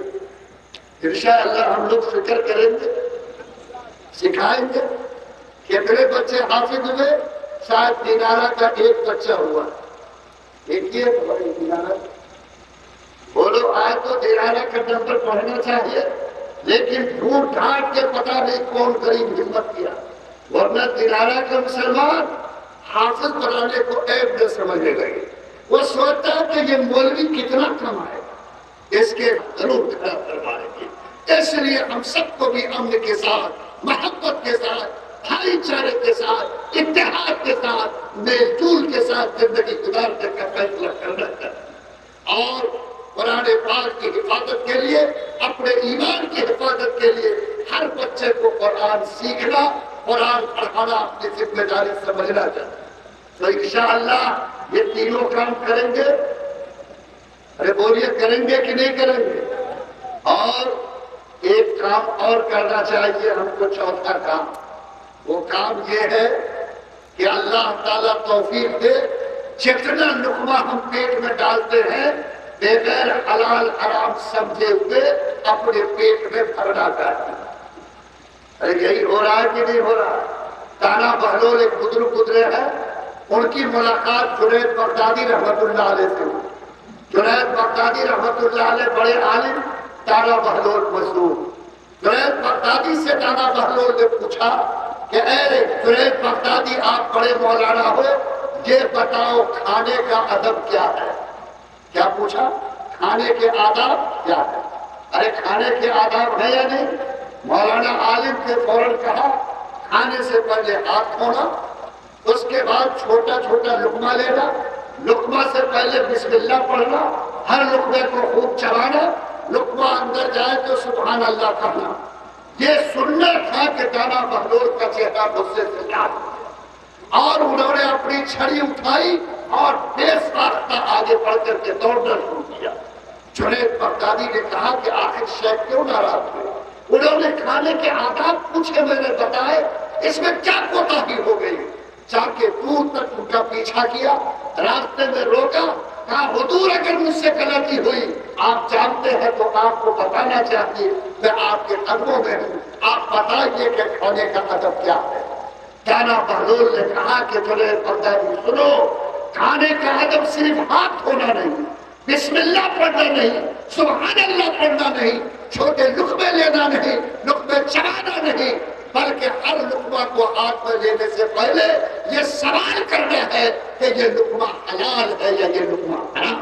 انشاءاللہ ہم لوگ فکر کریں گے، سکھائیں گے. کتنے بچے حافظ ہوئے؟ شاید دینارہ کا ایک بچہ ہوا. دیکھیے دینارہ، بولو آج تو دینارہ کا نمبر پڑھنا چاہیے، لیکن ڈھونڈ ڈھانٹ کے پتا نہیں کون غریب ہمت کیا، ورنہ دینارہ کا مسلمان حافظ بنانے کو عیب نہ سمجھنے لگے. وہ سوچتا ہے کہ یہ مولوی کتنا کمائے، اس کے ضرور کھڑا کروائیں گے. اس لیے ہم سب کو بھی امن کے ساتھ، محبت کے ساتھ، بھائی چارے کے ساتھ، اتحاد کے ساتھ، میل جول کے ساتھ زندگی گزارنے کا فیصلہ کرنا چاہیے. اور قرآن پاک کی حفاظت کے لیے، اپنے ایمان کی حفاظت کے لیے ہر بچے کو قرآن سیکھنا، قرآن پڑھانا اپنی ذمہ داری سمجھنا چاہیے. تو انشاءاللہ یہ تینوں کام کریں گے. ارے بولیے کریں گے کہ نہیں کریں گے؟ اور ایک کام اور کرنا چاہیے ہم کو، چوتھا کام. وہ کام یہ ہے کہ اللہ تعالیٰ توفیق دے، جتنا لقمہ ہم پیٹ میں ڈالتے ہیں بغیر حلال حرام سمجھے ہوئے اپنے پیٹ میں بھرنا چاہیے. ارے یہی ہو رہا ہے کہ نہیں ہو رہا؟ تانا بہلول ایک بزرگ گزرے ہیں، ان کی ملاقات جنید بغدادی رحمت اللہ علیہ سے ہوئی۔ جنید بغدادی رحمت اللہ علیہ بڑے عالم، تانا بہلول مشہور۔ جنید بغدادی سے تانا بہلول نے پوچھا کہ اے جنید بغدادی، آپ بڑے مولانا ہو، یہ بتاؤ کھانے کا ادب کیا ہے؟ کیا پوچھا؟ کھانے کے آداب کیا ہے؟ ارے کھانے کے آداب ہے یا نہیں؟ مولانا عالم کے فوراً کہا کھانے سے پہلے ہاتھ دھونا، اس کے بعد چھوٹا چھوٹا لقمہ لینا، لقمہ سے پہلے بسم اللہ پڑھنا، ہر لقمے کو خوب چبانا، لقمہ اندر جائے تو سبحان اللہ کہنا۔ یہ سننا تھا کہ تانا بہلول کا چہرہ غصے سے لال ہو گیا اور انہوں نے اپنی چھڑی اٹھائی اور بے ساختہ آگے بڑھ کر کے دوڑنا شروع کیا۔ جنید بغدادی نے کہا کہ آخر شیخ کیوں ناراض ہوئے؟ انہوں نے کھانے کے آداب پوچھے، میں نے بتائے، اس میں کیا کوتاہی ہو گئی؟ جا کے دور تک ان کا پیچھا کیا، راستے میں روکا، کہا حضور اگر مجھ سے غلطی ہوئی آپ جانتے ہیں تو آپ کو بتانا چاہیے، میں آپ کے قدموں میں ہوں، آپ بتائیے کہ کھانے کا ادب کیا ہے۔ تانا بہلول نے کہا کہ جنید بغدادی سنو، کھانے کا ادب صرف ہاتھ دھونا نہیں، بسم اللہ پڑھنا نہیں، سبحان اللہ پڑھنا نہیں، چھوٹے لقمے لینا نہیں، لقمے چبانا نہیں، بلکہ ہر لقمہ کو ہاتھ میں لینے سے پہلے یہ سوال کرنا ہے کہ یہ لقمہ حلال ہے یا یہ لقمہ حرام۔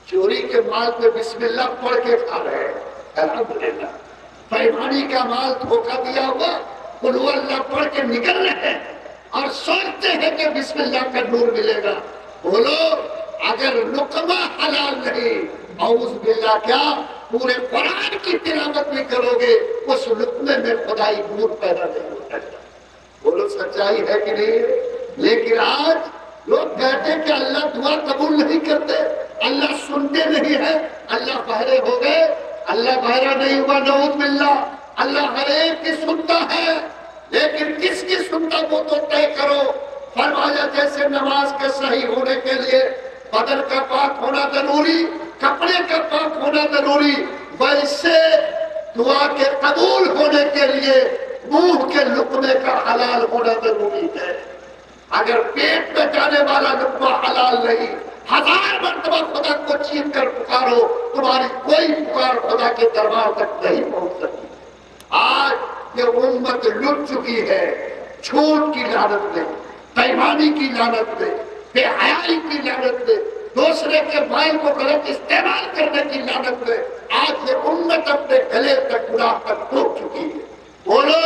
چوری کے مال پہ بسم اللہ پڑھ کے کھا رہے ہیں، الحمدللہ۔ بےایمانی کا مال دھوکہ دیا ہوا قل هو اللہ پڑھ کے نکل رہے ہیں اور سوچتے ہیں کہ بسم اللہ کا نور ملے گا۔ بولو اگر لقمہ حلال نہیں، اعوذ باللہ، کیا پورے قرآن کی تلاوت بھی کرو گے اس لقمے میں خدائی نور پیدا نہیں ہوتا۔ بولو سچائی ہے کہ نہیں؟ لیکن آج لوگ کہتے کہ اللہ دعا قبول نہیں کرتے، اللہ سنتے نہیں ہیں، اللہ بہرے ہو گئے۔ اللہ بہرا نہیں ہوا، نعوذ باللہ، اللہ ہر ایک کی سنتا ہے، لیکن کس کی سنتا وہ تو طے کرو۔ فرمایا جیسے نماز کے صحیح ہونے کے لیے بدن کا پاک ہونا ضروری، کپڑے کا پاک ہونا ضروری، ویسے دعا کے قبول ہونے کے لیے منہ کے لقمے کا حلال ہونا ضروری ہے۔ اگر پیٹ میں جانے والا لقمہ حلال نہیں، 1000 مرتبہ خدا کو چیخ کر پکارو، تمہاری کوئی پکار خدا کے دربار تک نہیں پہنچ سکتی۔ آج یہ امت لٹ چکی ہے، جھوٹ کی لعنت میں، بےایمانی کی لعنت میں، بے حیائی کی لعنت میں، دوسرے کے مال کو غلط استعمال کرنے کی لعنت میں آج یہ امت اپنے گلے تک گناہ تک ڈوب چکی ہے۔ بولو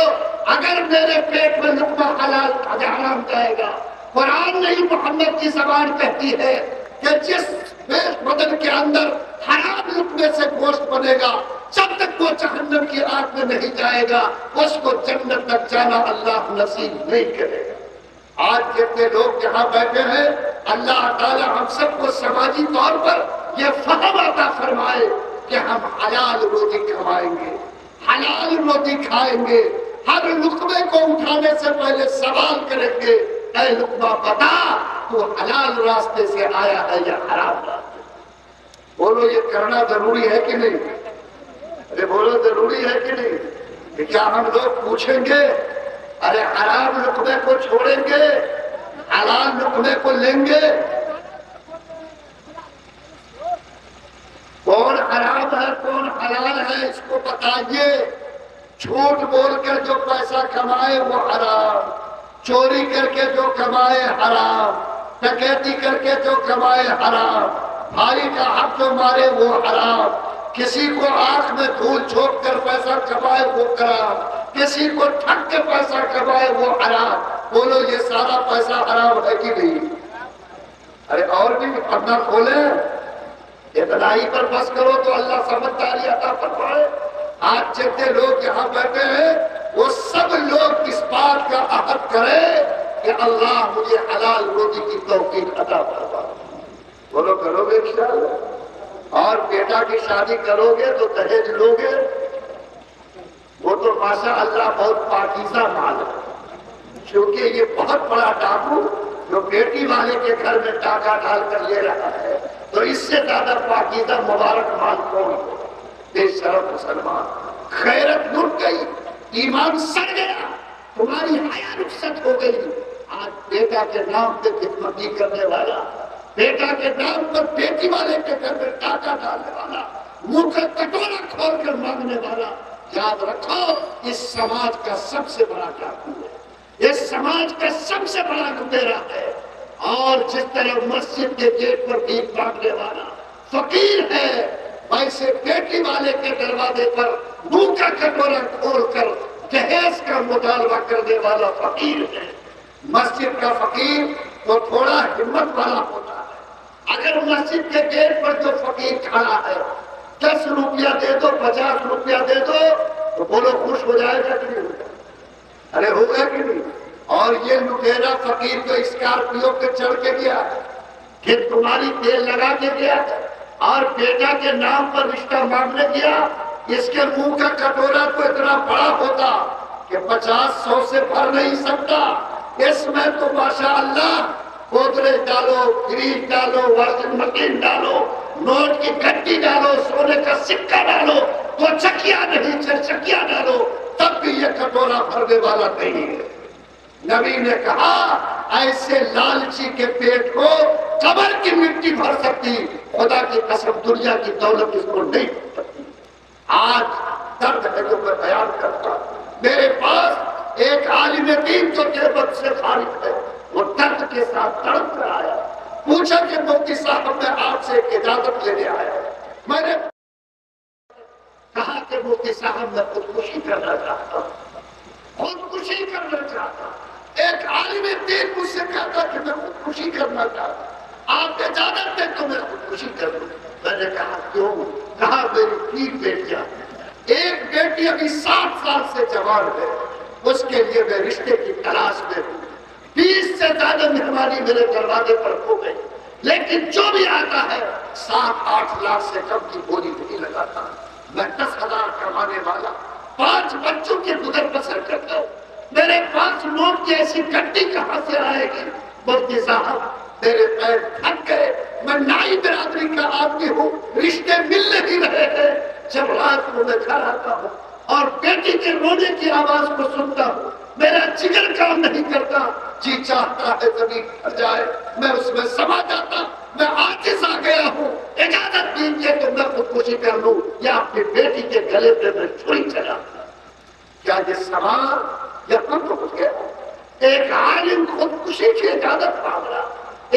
اگر میرے پیٹ میں لقمہ حلال حرام جائے گا، قرآن نہیں محمد کی زبان کہتی ہے کہ جس بدن کے اندر حرام لقمے سے گوشت بنے گا جب تک وہ جہنم کی آگ میں نہیں جائے گا اس کو جنت تک جانا اللہ نصیب نہیں کرے گا۔ آج جتنے لوگ یہاں بیٹھے ہیں اللہ تعالی ہم سب کو سماجی طور پر یہ فہم عطا فرمائے کہ ہم حلال روزی کمائیں گے، حلال روزی کھائیں گے، ہر لقمے کو اٹھانے سے پہلے سوال کریں گے اے لقمہ بتا تو حلال راستے سے آیا ہے یا حرام راستے سے۔ بولو یہ کرنا ضروری ہے کہ نہیں؟ ارے بولو ضروری ہے کہ نہیں؟ کہ کیا ہم لوگ پوچھیں گے ارے حرام لقمے کو چھوڑیں گے، حلال لقمے کو لیں گے؟ کون حرام ہے کون حلال ہے اس کو بتائیے۔ جھوٹ بول کر جو پیسہ کمائے وہ حرام، چوری کر کے جو کمائے حرام، ڈکیتی کر کے جو کمائے حرام، بھائی کا حق جو مارے وہ حرام، کسی کو آنکھ میں دھول جھونک کر پیسہ کمائے وہ حرام، کسی کو ٹھگ کے پیسہ کمائے وہ حرام۔ بولو یہ سارا پیسہ حرام ہے کہ نہیں؟ ارے اور بھی پڑھنا کھولے، اتنا ہی پر بس کرو تو اللہ سمجھداری عطا فرمائے۔ آج جتنے لوگ یہاں بیٹھے ہیں وہ سب لوگ اس بات کا عہد کریں کہ اللہ مجھے حلال روزی کی توفیق عطا فرمائے۔ بولو کرو گے انشاءاللہ؟ اور بیٹا کی شادی کرو گے تو دہیج لو گے، وہ تو ماشاء اللہ بہت پاکیزہ مال ہے، کیونکہ یہ بہت بڑا ڈاکو جو بیٹی والے کے گھر میں ڈاکہ ڈال کر لے رہا ہے، تو اس سے زیادہ پاکیزہ مبارک مال کون ہو؟ بے شرف مسلمان، غیرت لٹ گئی، ایمان سڑ گیا، تمہاری حیا رخصت ہو گئی۔ آج بیٹا کے نام پہ خدمتی کرنے والا، بیٹا کے نام پر بیٹی والے کے گھر میں ڈاکہ ڈالنے والا، منہ کا کٹورا کھول کر مانگنے والا، یاد رکھو اس سماج کا سب سے بڑا ڈاکو ہے، اس سماج کا سب سے بڑا لٹیرا ہے۔ اور جس طرح مسجد کے گیٹ پر بھیک مانگنے والا فقیر ہے، ویسے بیٹی والے کے دروازے پر منہ کا کٹورا کھول کر جہیز کا مطالبہ کرنے والا فقیر ہے۔ مسجد کا فقیر تو تھوڑا ہمت والا ہوتا ہے۔ اگر مسجد کے گیٹ پر جو فقیر کھڑا ہے 10 روپیہ دے دو 50 روپیہ دے دو تو بولو خوش ہو جائے گا کہ نہیں ہو جائے؟ ارے ہوگا کہ نہیں؟ اور یہ لٹیرا فقیر جو اسکارپیو پہ چڑھ کے گیا، پھر تمہاری تیل لگا کے گیا اور بیٹا کے نام پر رشتہ مانگنے گیا، اس کے منہ کا کٹورا تو اتنا بڑا ہوتا کہ 50-100 سے بھر نہیں سکتا۔ اس میں تو ماشاءاللہ گودریج ڈالو، فریج ڈالو، واشنگ مشین ڈالو، نوٹ کی گھٹی ڈالو، سونے کا سکہ ڈالو، تو چکیا نہیں 4 چکیا ڈالو، تب بھی یہ کٹورا بھرنے والا نہیں ہے۔ نبی نے کہا ایسے لالچی کے پیٹ کو قبر کی مٹی بھر سکتی، خدا کی قسم دنیا کی دولت اس کو نہیں بھر سکتی۔ آج درد ہے جو میں بیان کرتا ہوں۔ میرے پاس ایک عالم دین جو دیوبند سے فارغ ہے، وہ درد کے ساتھ تڑپ کر آیا، پوچھا کہ مفتی صاحب میں آپ سے اجازت لینے آیا۔ میں نے کہا کہ مفتی صاحب میں خودکشی کرنا چاہتا ہوں، خودکشی کرنا چاہتا ہوں۔ ایک عالم دین مجھ سے کہتا کہ میں خودکشی کرنا چاہتا ہوں، آپ اجازت دیں تو میں خودکشی کروں۔ میں نے کہا کیوں؟ کہا میری 3 بیٹیاں، ایک بیٹی ابھی 7 سال سے جوان ہے، اس کے لیے میں رشتے کی تلاش میں ہوں۔ 20 سے زیادہ مہمانی میرے دروازے پر ہو گئی، لیکن جو بھی آتا ہے 7-8 لاکھ سے کم کی بولی نہیں لگاتا۔ میں 10,000 کمانے والا 5 بچوں کے گزر بسر کرتا ہوں، میرے 5 نوٹ کی ایسی گھنٹی کہاں سے آئے گی؟ مفتی صاحب میرے پیر تھک گئے، میں نائی برادری کا آدمی ہوں، رشتے مل نہیں رہے ہیں۔ جب رات کو میں گھر آتا ہوں اور بیٹی کے رونے کی آواز کو سنتا ہوں، میرا جگر کام نہیں کرتا، جی چاہتا ہے زمین بھر جائے، میں اس میں سما جاتا، میں عاجز آ گیا ہوں، اجازت دیجیے تو میں خودکشی کر لوں یا اپنی بیٹی کے گلے پہ میں چھری چلاتا۔ کیا یہ سوال یا کم ہو گیا؟ ایک عالم خودکشی کی اجازت مانگ رہا،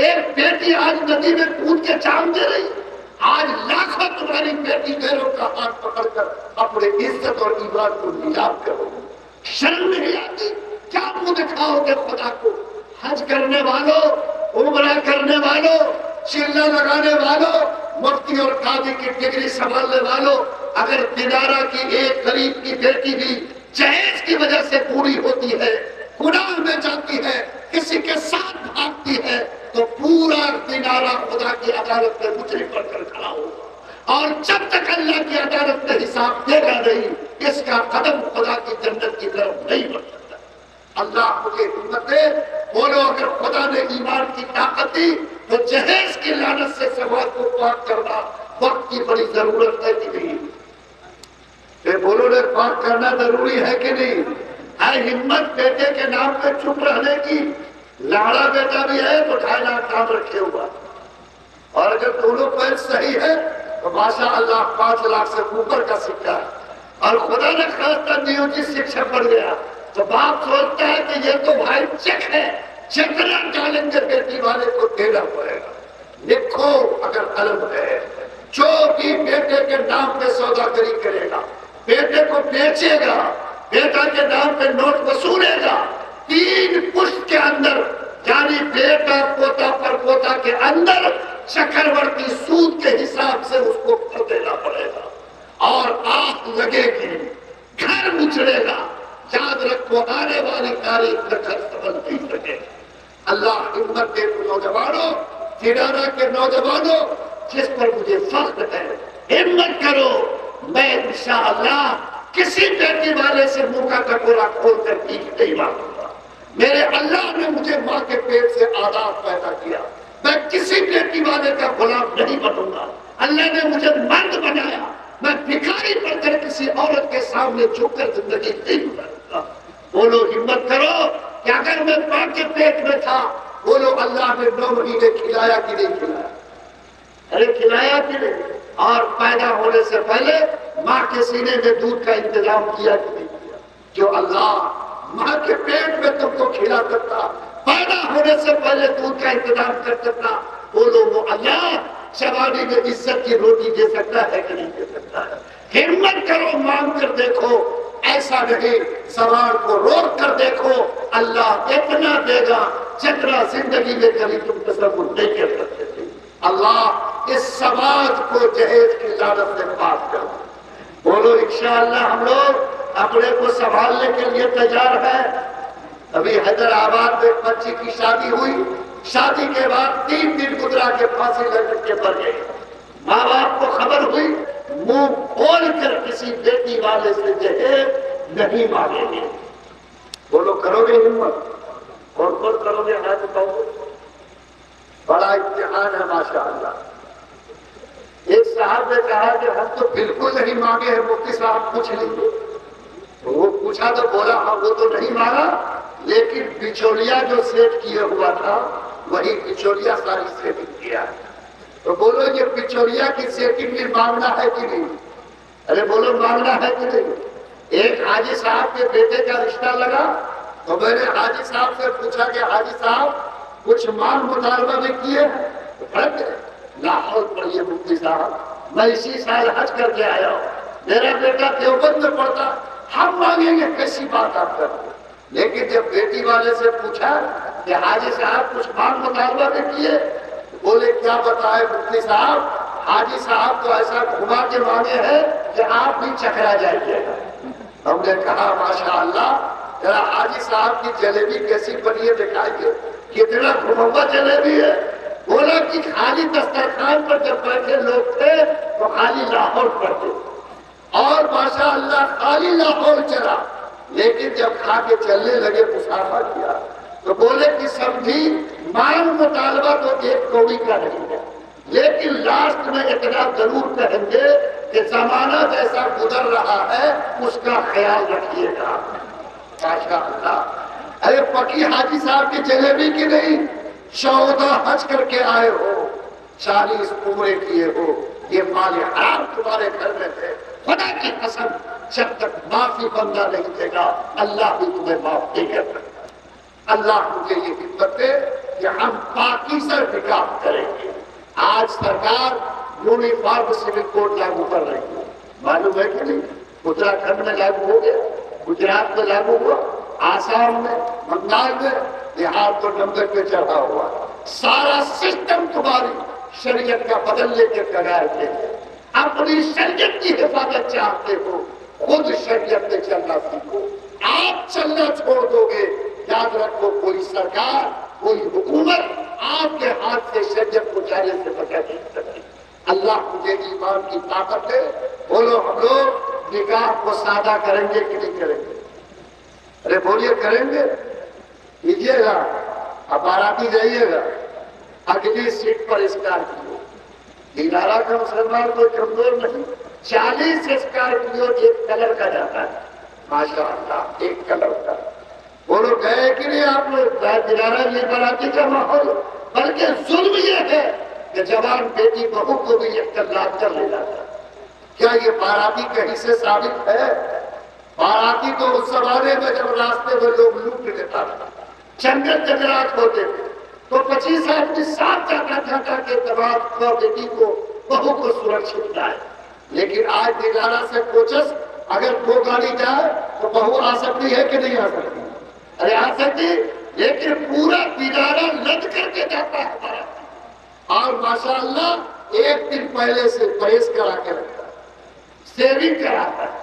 ایک بیٹی آج ندی میں کود کے جان دے رہی، آج لاکھوں تمہاری بیٹی بہنوں کا ہاتھ پکڑ کر اپنے عزت اور ایمان کو نیلام کرو۔ شرم نہیں آتی؟ کیا منہ دکھاؤ گے خدا کو؟ حج کرنے والوں، عمرہ کرنے والوں، چلہ لگانے والوں، مفتی اور قاضی کی ڈگری سنبھالنے والوں، اگر دینارہ کی ایک غریب کی بیٹی بھی جہیز کی وجہ سے پوری ہوتی ہے، گناہ میں جاتی ہے، کسی کے ساتھ بھاگتی ہے، تو پورا دینارہ خدا کی عدالت میں مجرم بن کر کھڑا ہوگا، اور جب تک اللہ کی عدالت میں حساب دے گا نہیں، اس کا قدم خدا کی جنت کی طرف نہیں بڑھ سکتا۔ اللہ مجھے ہمت دے، بولو اگر خدا نے ایمان کی طاقت دی تو جہیز کی لعنت سے سماج کو پاک کرنا وقت کی بڑی ضرورت ہے کہ نہیں؟ بولو نے پاک کرنا ضروری ہے کہ نہیں؟ ہے ہمت بیٹے کے نام پہ چپ رہنے کی؟ لاڑا بیٹا بھی ہے تو 2.5 لاکھ کام رکھے ہوا، اور اگر دونوں پیر صحیح ہے تو ماشاء اللہ 5 لاکھ سے اوپر کا سکہ ہے، اور خدا نے خاص کر نیوجی شکشا پڑ گیا تو باپ سوچتا ہے کہ یہ تو بھائی چیک ہے، جتنا ڈالیں گے بیٹی والے کو دینا پڑے گا۔ لکھو اگر علم ہے، جو بھی بیٹے کے نام پہ سوداگری کرے گا، بیٹے کو بیچے گا، بیٹا کے نام پہ نوٹ وصولے گا، 3 پشت کے اندر یعنی بیٹا پوتا پر پوتا کے اندر چکرورتی سود کے حساب سے اس کو بھر دینا پڑے گا، اور آگ لگے گی، گھر مچڑے گا۔ یاد رکھو آنے والی تاریخ میں گھر سنبھل نہیں سکے۔ اللہ ہمت دے نوجوانوں، تیرانہ کے نوجوانوں جس پر مجھے فخر ہے، ہمت کرو۔ میں انشاءاللہ کسی بیٹی والے سے منہ کا کٹورا کھول کر بھیک نہیں مانگوں گا۔ میرے اللہ نے مجھے ماں کے پیٹ سے آزاد پیدا کیا، میں کسی بیٹی والے کا غلام نہیں بنوں گا۔ اللہ نے مجھے مرد بنایا، میں بھکاری بن کر کسی عورت کے سامنے سامنے جھک کر زندگی نہیں گزارتا. بولو ہمت کرو کہ اگر میں ماں کے پیٹ میں تھا، بولو اللہ نے 9 مہینے کھلایا کہ نہیں کھلایا؟ ارے کھلایا کہ نہیں؟ اور پیدا ہونے سے پہلے ماں کے سینے میں دودھ کا انتظام کیا کہ نہیں کیا؟ جو اللہ ماں کے پیٹ میں تم کو کھلا سکتا، پیدا ہونے سے پہلے دودھ کا انتظام کر سکتا، بولو وہ اللہ شوانی میں عزت کی روٹی دے سکتا ہے کہ نہیں دے سکتا ہے؟ ہمت کرو، مانگ کر دیکھو، ایسا نہیں سوال کو روک کر دیکھو، اللہ اتنا دے گا جتنا زندگی میں کبھی تم تصور نہیں کر سکتے تھے. اللہ اس سماج کو جہیز کی لعنت سے پاک کر. بولو انشاءاللہ ہم لوگ اپنے کو سنبھالنے کے لیے تیار ہیں. ابھی حیدرآباد میں ایک بچی کی شادی ہوئی، شادی کے بعد 3 دن گزرا کے پھانسی لگ کے مر گئی. ماں باپ کو خبر ہوئی، منہ کھول کر کسی بیٹی والے سے جہیز نہیں مانگیں گے. بولو کرو گے ہمت؟ اور کون کرو گے؟ ہاتھ اٹھاؤ. بڑا امتحان ہے ماشاءاللہ. ایک صاحب نے کہا کہ ہم تو بالکل نہیں مانگے ہیں، مفتی صاحب پوچھ لیجیے. وہ پوچھا تو بولا ہاں وہ تو نہیں مانگا، لیکن بچولیا جو سیٹ کیا ہوا تھا وہی بچولیا ساری سیٹنگ کیا. تو بولو یہ بچولیا کی سیٹنگ میں مانگنا ہے کہ نہیں؟ ارے بولو مانگنا ہے کہ نہیں؟ ایک حاجی صاحب کے بیٹے کا رشتہ لگا تو میں نے حاجی صاحب سے پوچھا کہ حاجی صاحب کچھ مانگ مطالبہ میں کیے ہیں؟ لاہور پڑھیے مفتی صاحب، میں اسی سال حج کر کے آیا ہوں، میرا بیٹا دیوبند میں پڑھتا، ہم مانگیں گے کیسی بات آپ کرتے. لیکن جب بیٹی والے سے پوچھا کہ حاجی صاحب کچھ مانگ مطالبہ میں کیے، بولے کیا بتائے مفتی صاحب، حاجی صاحب تو ایسا گھما کے مانگے ہیں کہ آپ بھی چکرا جائیے. ہم نے کہا ماشاءاللہ ذرا حاجی صاحب کی جلیبی کیسی بنی ہے دکھائیے، کتنا گھما جلیبی ہے. بولا کہ خالی دسترخوان پر جب بیٹھے لوگ تھے تو خالی لاہور پڑھتے اور ماشاءاللہ خالی لاہور چلا، لیکن جب کھا کے چلنے لگے مسافہ کیا تو بولے کہ سمجھی مانگ مطالبہ تو ایک کوڑی کا نہیں ہے، لیکن لاسٹ میں اتنا ضرور کہیں گے کہ زمانہ جیسا گزر رہا ہے اس کا خیال رکھیے گا. ماشاءاللہ. ارے پکی حاجی صاحب کی جلیبی کی نہیں، 14 حج کر کے آئے ہو، 40 عمرے کیے ہو، یہ مال حرام تمہارے گھر میں تھے. خدا کی قسم جب تک معافی بندہ نہیں دے گا اللہ بھی تمہیں معاف نہیں کر سکتا. اللہ مجھے یہ ہمت دے کہ ہم پاکیزہ نکاح کریں گے. آج سرکار یونیفارم سول کوڈ لاگو کر رہی ہے، معلوم ہے کہ نہیں؟ اتراکھنڈ میں لاگو ہو گیا، گجرات میں لاگو ہوا، آسام میں، بنگال میں، بہار تو نمبر پہ چڑھا ہوا. سارا سسٹم تمہاری شریعت کا بدلنے کے کگار پہ ہے. اپنی شریعت کی حفاظت چاہتے ہو، خود شریعت میں چلنا سیکھو. آپ چلنا چھوڑ دو گے، یاد رکھو کوئی سرکار کوئی حکومت آپ کے ہاتھ سے شریعت کو جانے سے بچا نہیں سکتی. اللہ مجھے ایمان کی طاقت ہے. بولو ہم لوگ نکاح کو سادہ کریں گے کہ نہیں کریں گے؟ ارے بولیے کریں گے؟ کیجیے گا. اب باراتی جائیے گا، اگلی سیٹ پر اسکارپیو. دینارہ کا مسلمان کوئی کمزور نہیں، 40 اسکارپیو ایک کلر کا جاتا ہے. ماشاءاللہ ایک کلر کا. بولو گئے کہ نہیں آپ لوگ؟ دینارہ یہ باراتی کا ماحول، بلکہ ظلم یہ ہے کہ جوان بیٹی بہو کو بھی اختلاط کر لے جاتا. کیا یہ باراتی کہیں سے ثابت ہے؟ باراتی تو اس زمانے میں جب راستے میں لوگ لوٹ لیتا تھا، جنگل جنگلات ہوتے تھے تو 25 آدمی ساتھ جاتا تھا تاکہ تمام بیٹی کو بہو کو سرکشت لائے. لیکن آج دینارہ سے کوچس اگر 2 گاڑی جائے تو بہو آ سکتی ہے کہ نہیں آ سکتی؟ ارے آ سکتی، لیکن پورا دینارہ لد کر کے جاتا ہے ہمارا. اور ماشاءاللہ ایک دن پہلے سے پریس کرا کے رکھتا ہے، سیونگ کراتا ہے.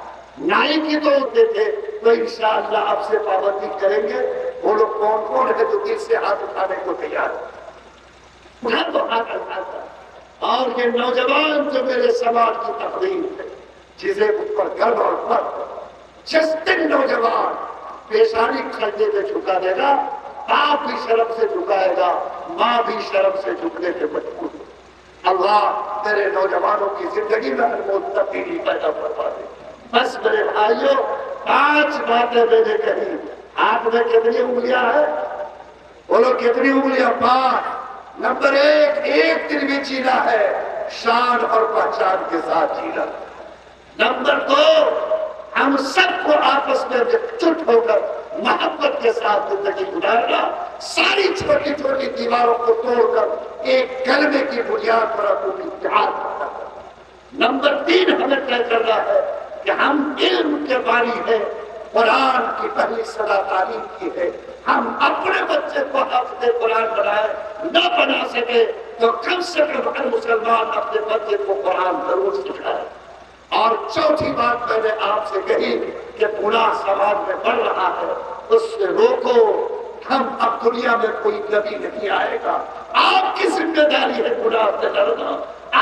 نائی کی تو ہوتے تھے تو انشاءاللہ اب سے پابندی کریں گے. وہ لوگ کون کون ہے جو دل سے ہاتھ اٹھانے کو تیار ہے؟ اٹھا تو ہاتھ اٹھاتا. اور یہ نوجوان جو میرے سماج کی تقریب ہے جسے مجھ پر گرو اور فخر، جس دن نوجوان پیشانی کھڑنے پہ جھکا دے گا، باپ بھی شرم سے جھکائے گا، ماں بھی شرم سے جھکنے پہ مجبور. اللہ میرے نوجوانوں کی زندگی میں تبدیلی پیدا کروا دے. بس میرے بھائیوں 5 باتیں میں نے کہی. ہاتھ میں کتنی انگلیاں ہیں؟ بولو کتنی انگلیاں؟ 5. نمبر 1، ایک دن بھی جینا ہے شان اور پہچان کے ساتھ جینا. نمبر 2، ہم سب کو آپس میں چٹ ہو کر محبت کے ساتھ زندگی گزارنا، ساری چھوٹی چھوٹی دیواروں کو توڑ کر ایک کلمے کی بنیاد پر اپنی اتحاد کرنا. نمبر 3، ہمیں طے کرنا ہے کہ ہم علم کے بانی ہیں، قرآن کی پہلی صدا تعلیم کی ہے. ہم اپنے بچے کو حافظ قرآن بنائے، نہ بنا سکے تو کم سے کم ہر مسلمان اپنے بچے کو قرآن ضرور سکھائے. اور چوتھی بات میں نے آپ سے کہی کہ گناہ سماج میں بڑھ رہا ہے، اس سے روکو. ہم اب دنیا میں کوئی نبی نہیں آئے گا. آپ کی ذمہ داری ہے گناہ سے لڑنا،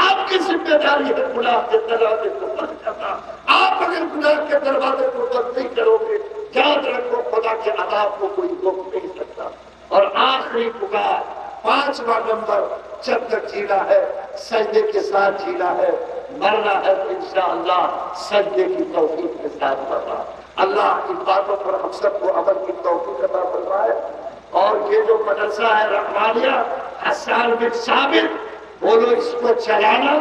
آپ کی ذمہ داری ہے گناہ کے دروازے کو بند کرنا. آپ اگر گناہ کے دروازے کو بند نہیں کرو گے، یاد رکھو خدا کے عذاب کو کوئی روک نہیں سکتا. اور آخری پکار، 5واں نمبر، جب تک جینا ہے سجدے کے ساتھ جینا ہے، مرنا ہے تو انشاءاللہ سجدے کی توفیق کے ساتھ مرنا. اللہ ان باتوں پر ہم سب کو عمل کی توفیق عطا فرمائے. اور یہ جو مدرسہ ہے رحمانیہ حسان بن ثابت، بولو اس کو چلانا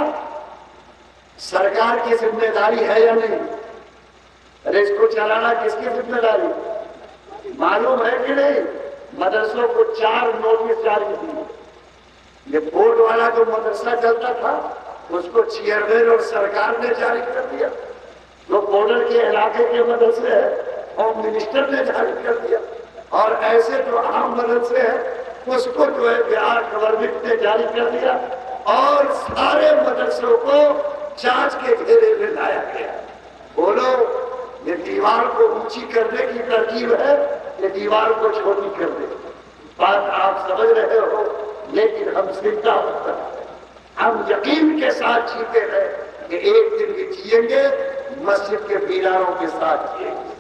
سرکار کی ذمہ داری ہے یا نہیں؟ ارے اس کو چلانا کس کی ذمہ داری؟ معلوم ہے کہ نہیں؟ مدرسوں کو 4 نوٹس جاری ہوئی. یہ بورڈ والا جو مدرسہ چلتا تھا اس کو چیئرمین اور سرکار نے جاری کر دیا. جو بارڈر کے علاقے کے مدرسے ہیں ہوم منسٹر نے جاری کر دیا. اور ایسے جو عام مدرسے ہیں اس کو جو ہے بہار گورنمنٹ نے جاری کر دیا. اور سارے مدرسوں کو جانچ کے گھیرے میں لایا گیا. بولو یہ دیوار کو اونچی کرنے کی ترکیب ہے، یہ دیوار کو چھوٹی کر دے. بات آپ سمجھ رہے ہو، لیکن ہم زندہ ہوتا ہے، ہم یقین کے ساتھ جیتے ہیں کہ ایک دن بھی جیئیں گے مسجد کے میناروں کے ساتھ جیئیں گے،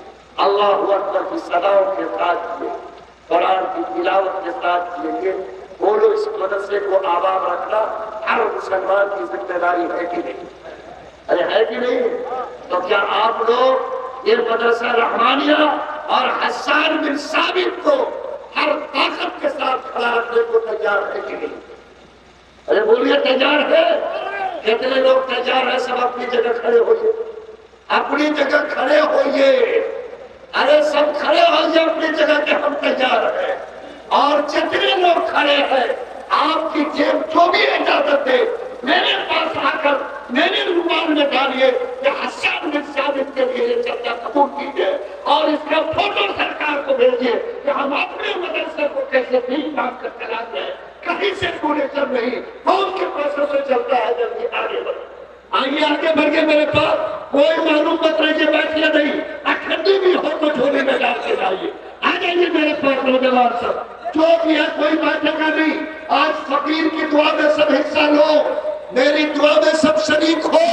اللہ اکبر کی صداؤں کے ساتھ جیئیں گے، قرآن کی تلاوت کے ساتھ جیئیں گے. بولو اس مدرسے کو آباد رکھنا ہر مسلمان کی ذمہ داری ہے کہ نہیں؟ ارے ہے کہ نہیں؟ تو کیا آپ لوگ یہ مدرسہ رحمانیہ اور حسان بن ثابت کو ہر طاقت کے ساتھ کھڑا رکھنے کو تیار ہے کہ نہیں؟ ارے بولیے تیار ہے؟ کتنے لوگ تیار ہیں؟ سب اپنی جگہ کھڑے ہوئیے، اپنی جگہ کھڑے ہوئیے. ارے سب کھڑے ہوئیے اپنی جگہ کہ ہم تیار ہیں. اور جتنے لوگ کھڑے ہیں آپ کی جیب جو بھی اجازت ہے میرے پاس آ کر میرے رومال میں ڈالیے کہ حسان بن ثابت کے لیے یہ چرچا قبول کیجیے اور اس کا فوٹو سرکار کو بھیجیے کہ ہم اپنے مدرسے کو کیسے ٹھیک ٹھاک کر چلاتے ہیں، کہیں سے پورے چل نہیں، قوم کے پیسوں سے چلتا ہے. جلدی آگے بڑھیں، آئیے آگے بڑھ کے میرے پاس کوئی معلوم مت رہیے، بیٹھیے نہیں، ٹھنڈی بھی ہو تو جھولی میں ڈال کے جائیے. آ جائیے میرے پاس نوجوان سب، جو بھی ہے کوئی بیٹھے گا نہیں. آج فقیر کی دعا میں سب حصہ لو، میری دعا میں سب شریک ہو.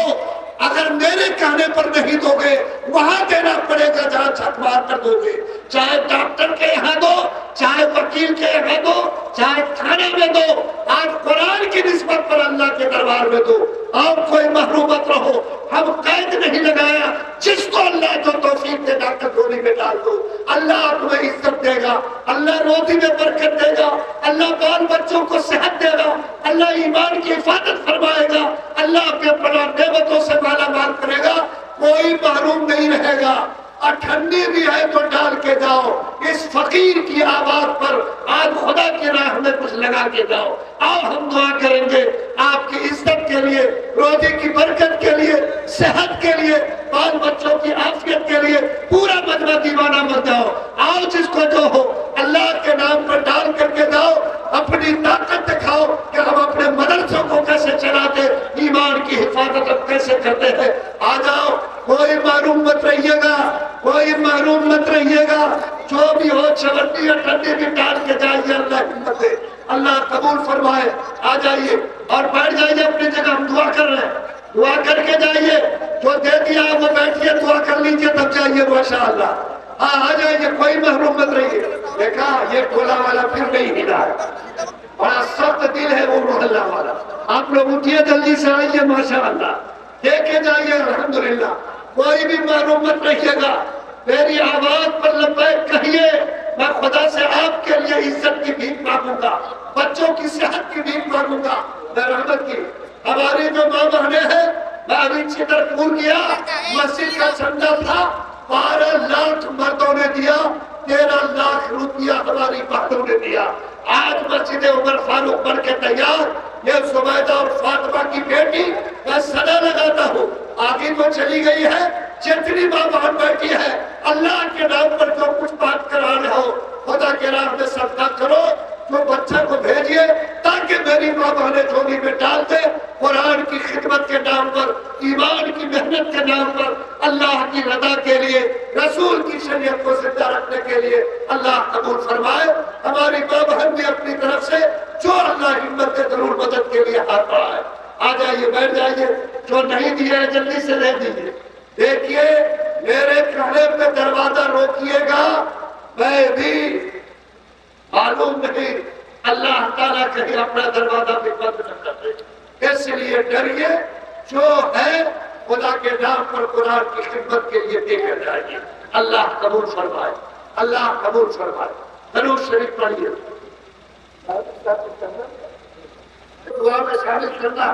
اگر میرے کہنے پر نہیں دو گے وہاں دینا پڑے گا جہاں چھٹ مار کر دو گے، چاہے ڈاکٹر کے یہاں دو، چاہے وکیل کے یہاں دو، چاہے تھانے میں دو. آج قرآن کی نسبت پر اللہ کے دربار میں دو. آپ کوئی محروم مت رہو، ہم قید نہیں لگایا. جس کو اللہ جو توفیق دے ڈاکٹر گولی میں ڈال دو، اللہ تمہیں عزت دے گا، اللہ روزی میں برکت دے گا، اللہ بال بچوں کو صحت دے گا، اللہ ایمان کی حفاظت فرمائے گا، اللہ اپنے بڑا نعمتوں سے مالا مال کرے گا. کوئی محروم نہیں رہے گا. اور ٹھنڈی بھی ہے تو ڈال کے جاؤ. اس فقیر کی آواز پر آج خدا کی راہ میں کچھ لگا کے جاؤ. آؤ ہم دعا کریں گے آپ کی عزت کے لیے، روزی کی برکت کے لیے، صحت کے لیے، بال بچوں کی عافیت کے لیے. پورا مجمع دیوانہ مت جاؤ. آؤ جس کو جو ہو اللہ کے نام پر ڈال کر کے جاؤ. اپنی طاقت دکھاؤ کہ ہم اپنے مدرسوں کو کیسے چلاتے، ایمان کی حفاظت اب کیسے کرتے ہیں. آ جاؤ، کوئی معروم مت رہیے گا، کوئی محروم مت رہیے گا. جو بھی ہو چوٹی اور ٹھنڈی بھی ڈال کے جائیے. اللہ ہمت دے، اللہ قبول فرمائے. آ جائیے اور بیٹھ جائیے اپنی جگہ. ہم دعا کر رہے ہیں، دعا کر کے جائیے. جو دے دیا وہ بیٹھیے، دعا کر لیجیے تب جائیے. ماشاءاللہ آ جائیے، کوئی محروم مت رہیے. دیکھا یہ کھولا والا پھر نہیں ہلا ہے، بڑا سخت دل ہے وہ محلہ والا. آپ لوگ اٹھیے جلدی سے آئیے. ماشاءاللہ دے کے جائیے. الحمدللہ کوئی بھی معلوم مت رکھیے گا، میری آواز پر لبیک کہیے، میں خدا سے آپ کے لیے عزت کی بھیک مانگوں گا، بچوں کی صحت کی بھیک مانگوں گا، میں رحمت کی۔ ہماری جو ماں بہنیں ہیں، میں ابھی چھترپور گیا، مسجد کا چندہ تھا 12 لاکھ مردوں نے دیا، 13 لاکھ روپیہ ہماری بہنوں نے دیا۔ آج مسجد عمر فاروق بن کے تیار، یہ زبیدہ اور فاطمہ کی بیٹی، میں صدا لگاتا ہوں، آگے تو چلی گئی ہے، جتنی ماں بہن بیٹھی ہے، اللہ کے نام پر جو کچھ بات کرا رہے ہو، خدا کے راہ میں صدقہ کرو، جو بچہ کو بھیجیے تاکہ میری ماں بہنیں جھولی میں ڈال دے، قرآن کی خدمت کے نام پر، ایمان کی محنت کے نام پر، اللہ کی رضا کے لیے، رسول کی شریعت کو زندہ رکھنے کے لیے اللہ قبول فرمائے۔ ہماری ماں بہن بھی اپنی طرف سے جو اللہ ہمت دے ضرور مدد کے لیے ہاتھ بڑھائے۔ آ جائیے، بیٹھ جائیے، جو نہیں دیے جلدی سے دے دیجیے۔ دیکھیے میرے کہنے پہ دروازہ روکیے گا، میں بھی معلوم نہیں اللہ تعالیٰ کہیں اپنا دروازہ بھی بند نہ کر دے، اس لیے ڈریے، جو ہے خدا کے نام پر قرآن کی خدمت کے لیے دے کر جائیے۔ اللہ قبول فرمائے، اللہ قبول فرمائے۔ درود شریف پڑھیے۔ دعا میں شامل کرنا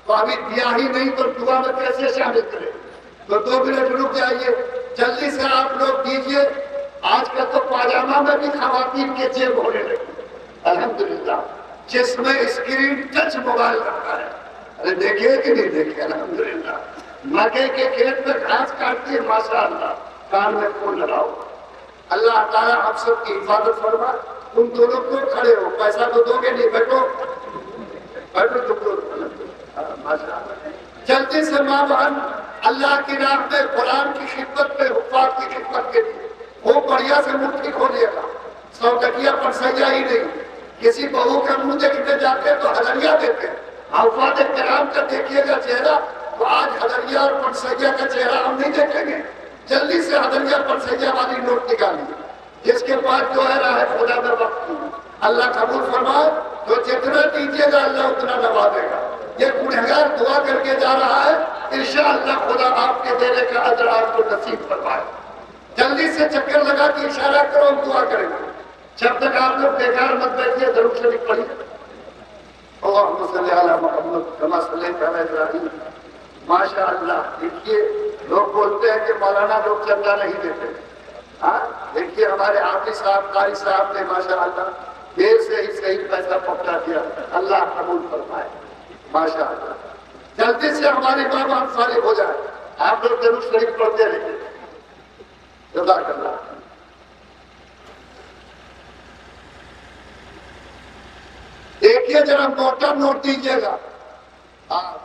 تو ابھی دیا ہی نہیں تو دعا میں کیسے شامل کرے؟ تو 2 منٹ رک جائیے، جلدی سے آپ لوگ دیجئے۔ آج کل تو پاجامہ میں بھی خواتین کے جیب ہونے لگی، الحمدللہ، جس میں اسکرین ٹچ موبائل رکھا ہے۔ ارے دیکھے کہ نہیں دیکھے؟ الحمدللہ۔ مکے کے کھیت میں گھاس کاٹتی ہے، ماشاءاللہ، کان میں فون لگاؤ۔ اللہ تعالیٰ آپ سب کی حفاظت فرما۔ تم دونوں کیوں کھڑے ہو؟ پیسہ تو دو گے نہیں، بیٹھو بیٹھو تم لوگ، ماشاءاللہ۔ جلدی سے ماں بہن اللہ کی راہ میں، قرآن کی خدمت میں، حفاظ کی خدمت کے لیے وہ بڑھیا سے مٹھی کھولیے گا، 100 ٹکیا پر سیا ہی نہیں۔ کسی بہو کا منہ دیکھنے جاتے تو ہدیہ دیتے ہیں، حفاظ کرام کا دیکھیے گا چہرہ، تو آج ہدیہ اور پنسیا کا چہرہ ہم نہیں دیکھیں گے۔ جلدی سے ہدیہ پنسیا والی نوٹ نکالیے، جس کے پاس جو ہے راہ خدا میں وقت کی۔ اللہ قبول فرمائے، جو جتنا دیجیے گا اللہ اتنا نوازے گا۔ یہ گنہگار دعا کر کے جا رہا ہے، انشاءاللہ خدا آپ کے دینے کا اجر آپ کو نصیب فرمائے۔ جلدی سے چکر لگا کے اشارہ کرو، ہم دعا کریں گے۔ جب تک آپ لوگ بیکار مت بیٹھیے، درود شریف پڑھیے۔ اللہم صلی علی محمد کما صلیت علی ابراہیم۔ ماشاءاللہ، دیکھیے لوگ بولتے ہیں کہ مولانا لوگ چندہ نہیں دیتے، ہاں دیکھیے ہمارے حافظ صاحب، قاری صاحب نے ماشاءاللہ دیر سے ہی صحیح پیسہ پکڑا دیا، اللہ قبول فرمائے، ماشاءاللہ۔ جلدی سے ہماری ماں باپ فارغ ہو جائے، آپ لوگ درود شریف پڑھتے رہیے، جزاک اللہ۔ دیکھیے ذرا موٹا نوٹ دیجیے گا،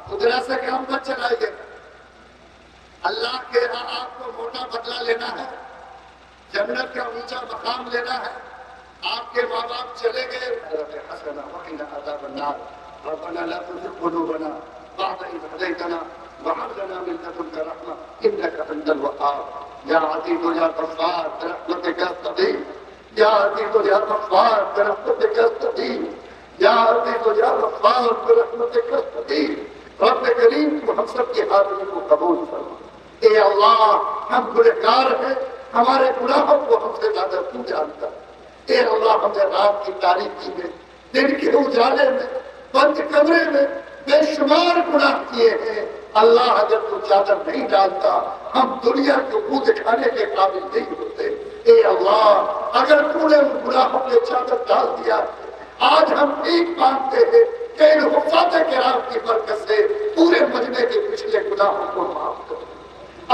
خدرہ سے کام مت چلائیے گا۔ اللہ کے یہاں آپ کو موٹا بدلہ لینا ہے، جنت کا اونچا مقام لینا ہے۔ آپ کے ماں باپ چلے گئے، حسنا وقنا عذاب النار ربنا لا تزغ قلوبنا بعد إذ هديتنا وهب لنا من لدنك رحمة إنك أنت الوهاب يا عزيز يا غفار برحمتك أستغيث يا عزيز يا غفار برحمتك أستغيث يا عزيز يا غفار برحمتك أستغيث۔ رب کریم تو ہم سب کی حاضری کو قبول فرما۔ اے اللہ، ہم گنہگار ہیں، ہمارے گناہوں کو ہم سے زیادہ تو جانتا ہے۔ اے اللہ، ہمیں رات کی تاریکی میں، دن کے اجالے میں، بند کمرے میں بے شمار گناہ کیے ہیں۔ اللہ اگر تو چادر نہیں ڈالتا، ہم دنیا کو منہ دکھانے کے قابل نہیں ہوتے۔ اے اللہ، اگر تو نے ان گناہوں کے چادر ڈال دیا، آج ہم ایک مانگتے ہیں کہ ان حفاظ کرام کی برکت سے پورے مجمع کے پچھلے گناہوں کو معاف کر۔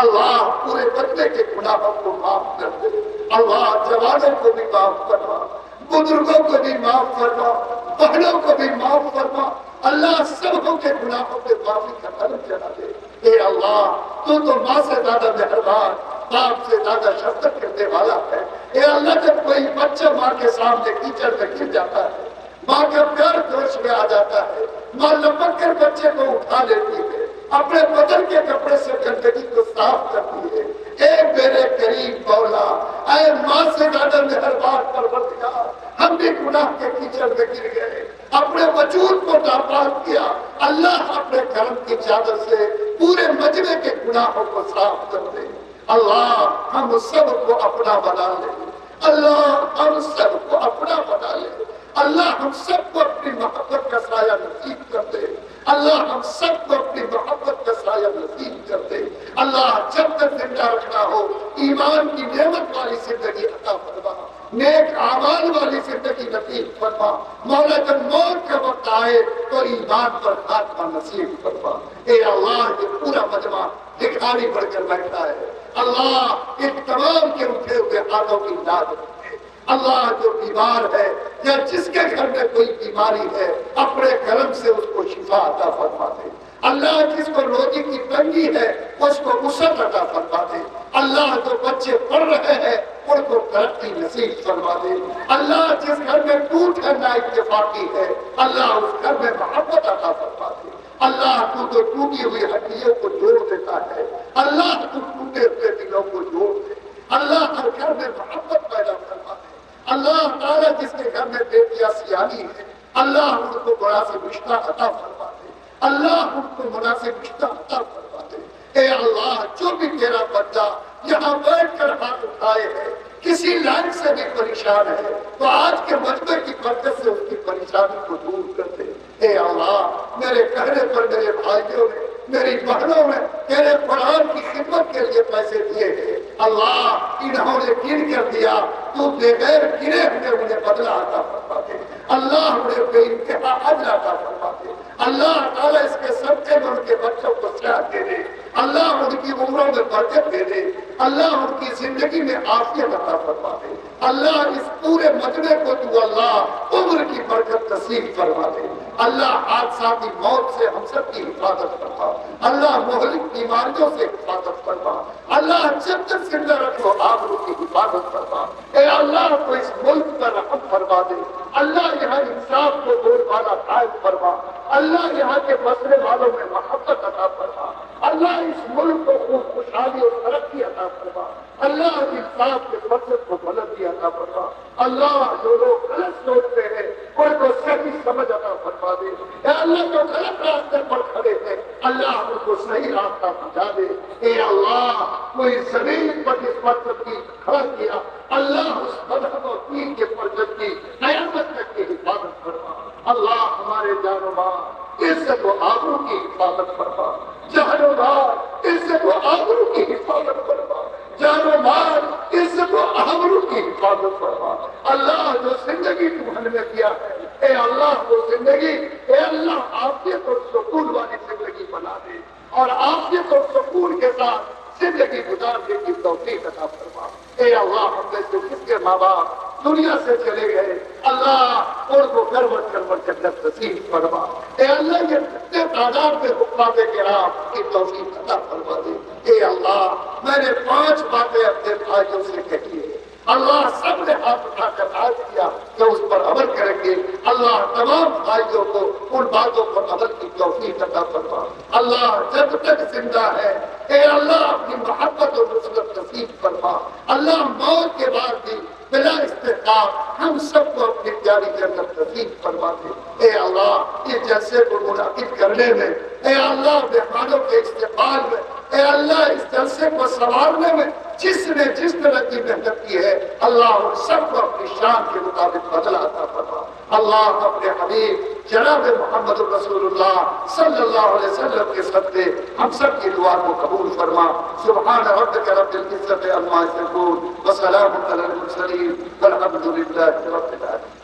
اللہ پورے بچے کے گناہوں کو معاف کر دے۔ اللہ جوانوں کو بھی معاف فرما، بزرگوں کو بھی معاف فرما، بہنوں کو بھی معاف فرما۔ اللہ سب کے گناہوں کے معافی کا قدم چلا دے۔ اے اللہ، تو ماں سے زیادہ مہربان، باپ سے زیادہ شفقت کرنے والا ہے۔ اے اللہ، جب کوئی بچہ ماں کے سامنے کیچڑ میں گر جاتا ہے، ماں کا پیار جوش میں آ جاتا ہے، ماں لپک کر بچے کو اٹھا لیتی ہے، اپنے بدن کے کپڑے سے گندگی کو صاف کرتی ہے۔ اے میرے قریب مولا، اے ماں سے زیادہ مہربان پروردگار، ہم بھی گناہ کے کیچڑ میں گر گئے، اپنے وجود کو روزہ پاک کیا، اللہ اپنے کرم کی چادر سے پورے مجمع کے گناہوں کو صاف کر دے۔ اللہ ہم سب کو اپنا بنا لے، اللہ ہم سب کو اپنا بنا لے، اللہ ہم سب کو اپنی محبت کا سایہ نصیب کر دے، اللہ ہم سب کو اپنی محبت کا سایہ نصیب کر دے۔ اللہ جب تک زندہ رکھنا ہو ایمان کی نعمت والی زندگی عطا فرما، نیک اعمال والی زندگی نصیب فرما۔ مولا جب موت کا وقت آئے تو ایمان پر خاتمہ نصیب فرما۔ اے اللہ یہ پورا مجمع بھکاری بڑھ کر بیٹھا ہے، اللہ ان تمام کے اٹھے ہوئے ہاتھوں کی امداد رکھے۔ اللہ جو بیمار ہے یا جس کے گھر میں کوئی بیماری ہے اپنے کرم سے اس کو شفا عطا فرما دے۔ اللہ جس کو روزی کی تنگی ہے اس کو وسعت عطا فرما دے۔ اللہ جو بچے پڑھ رہے ہیں ان کو ترقی نصیب فرما دے۔ اللہ جس گھر میں ٹوٹ ہے نا اتفاقی ہے اللہ اس گھر میں محبت عطا فرما دے۔ اللہ تو جو ٹوٹی ہوئی ہڈیوں کو جوڑ دیتا ہے، اللہ تو ٹوٹے ہوئے دلوں کو جوڑ دے۔ اللہ ہر گھر میں محبت پیدا فرما دے۔ اللہ تعالیٰ جس کے گھر میں بیٹیاں سیاہی ہے اللہ ان کو مناسب رشتہ عطا فرما دے۔ اللہ ان کو مناسب رشتہ عطا فرما دے۔ اے اللہ جو بھی تیرا بندہ یہاں بیٹھ کر ہاتھ اٹھائے ہے کسی لائن سے بھی پریشان ہے تو آج کے مجمع کی برکت سے اس کی پریشانی کو دور کر دے۔ اے اللہ میرے کہنے پر میرے بھائیوں نے میری بہنوں نے تیرے قرآن کی خدمت کے لیے پیسے دیے ہیں، اللہ انہوں نے گن کر دیا تو بغیر گنے ہوئے انہیں بدلہ عطا فرما دے۔ اللہ انہیں بے انتہا اجر عطا فرما دے۔ اللہ تعالیٰ اس کے صدقے میں ان کے بچوں کو صحت دے دے، اللہ ان کی عمروں میں برکت دے دے، اللہ ان کی زندگی میں عافیت عطا فرما دے۔ اللہ اس پورے مجمع کو تو اللہ عمر کی برکت نصیب فرما دے۔ اللہ حادثاتی موت سے ہم سب کی حفاظت فرما، اللہ مہلک بیماریوں سے حفاظت فرما، اللہ جب تک زندہ رکھو آبرو کی حفاظت فرما۔ اے اللہ تو اس ملک پر رحم فرما دے، اللہ یہاں انصاف کو بول بالا قائم فرما، اللہ یہاں کے مسئلے والوں میں محبت عطا فرما، اللہ اس ملک کو خوب خوشحالی اور ترقی عطا فرما، اللہ انصاف کے مقصد کو بلندی عطا فرما۔ اللہ جو لوگ غلط سوچتے ہیں ان کو صحیح سمجھ عطا فرما دے۔ اے اللہ جو غلط راستے پر کھڑے ہیں اللہ ان کو صحیح راستہ بتا دے۔ اے اللہ کوئی زمین پر اس مقصد کی کھڑا کیا اللہ اس مذہب و دین کے پرچم کی قیامت تک کی حفاظت فرما۔ اللہ ہمارے جان و مال عزت و آبرو کی حفاظت فرما، جان و مال عزت و آبرو کی حفاظت فرما، جان و مال عزت و آبرو کی حفاظت فرما۔ اللہ جو زندگی تمہنے میں کیا ہے اے اللہ وہ زندگی اے اللہ عافیت اور سکون والی زندگی بنا دے اور عافیت اور سکون کے ساتھ زندگی گزارنے کی توفیق عطا فرما۔ اے اللہ ہم میں سے کس کے ماں باپ دنیا سے چلے گئے اللہ ان کو کروٹ کروٹ جنت نصیب فرما۔ اے اللہ یہ کتنے تعداد میں حکمات کرام کی توفیق عطا فرما دے۔ اے اللہ میں نے 5 باتیں اپنے بھائیوں سے کہی ہے، اللہ سب نے ہاتھ اٹھا کر عہد کیا کہ اس پر عمل کریں گے۔ اللہ تمام بھائیوں کو ان باتوں پر عمل کی توفیق عطا فرما۔ اللہ جب تک زندہ ہے اے اللہ اپنی محبت اور نصرت نصیب فرما۔ اللہ موت کے بعد بھی بلا استحقاق ہم سب کو اپنی پیاری جنت نصیب فرما دے۔ اے اللہ یہ جلسے کو منعقد کرنے میں اے اللہ مہمانوں کے استقبال میں اے اللہ اس جلسے کو سنوارنے میں جس نے جس طرح کی محنت کی ہے اللہ ان سب کو اپنی شان کے مطابق بدلہ عطا فرما۔ اللہ اپنے حبیب جناب محمد رسول اللہ صلی اللہ علیہ وسلم کے صدقے ہم سب کی دعا کو قبول فرما۔ سبحان ربک رب العزت عما یصفون وسلام علی المرسلین والحمد للہ رب العالمین۔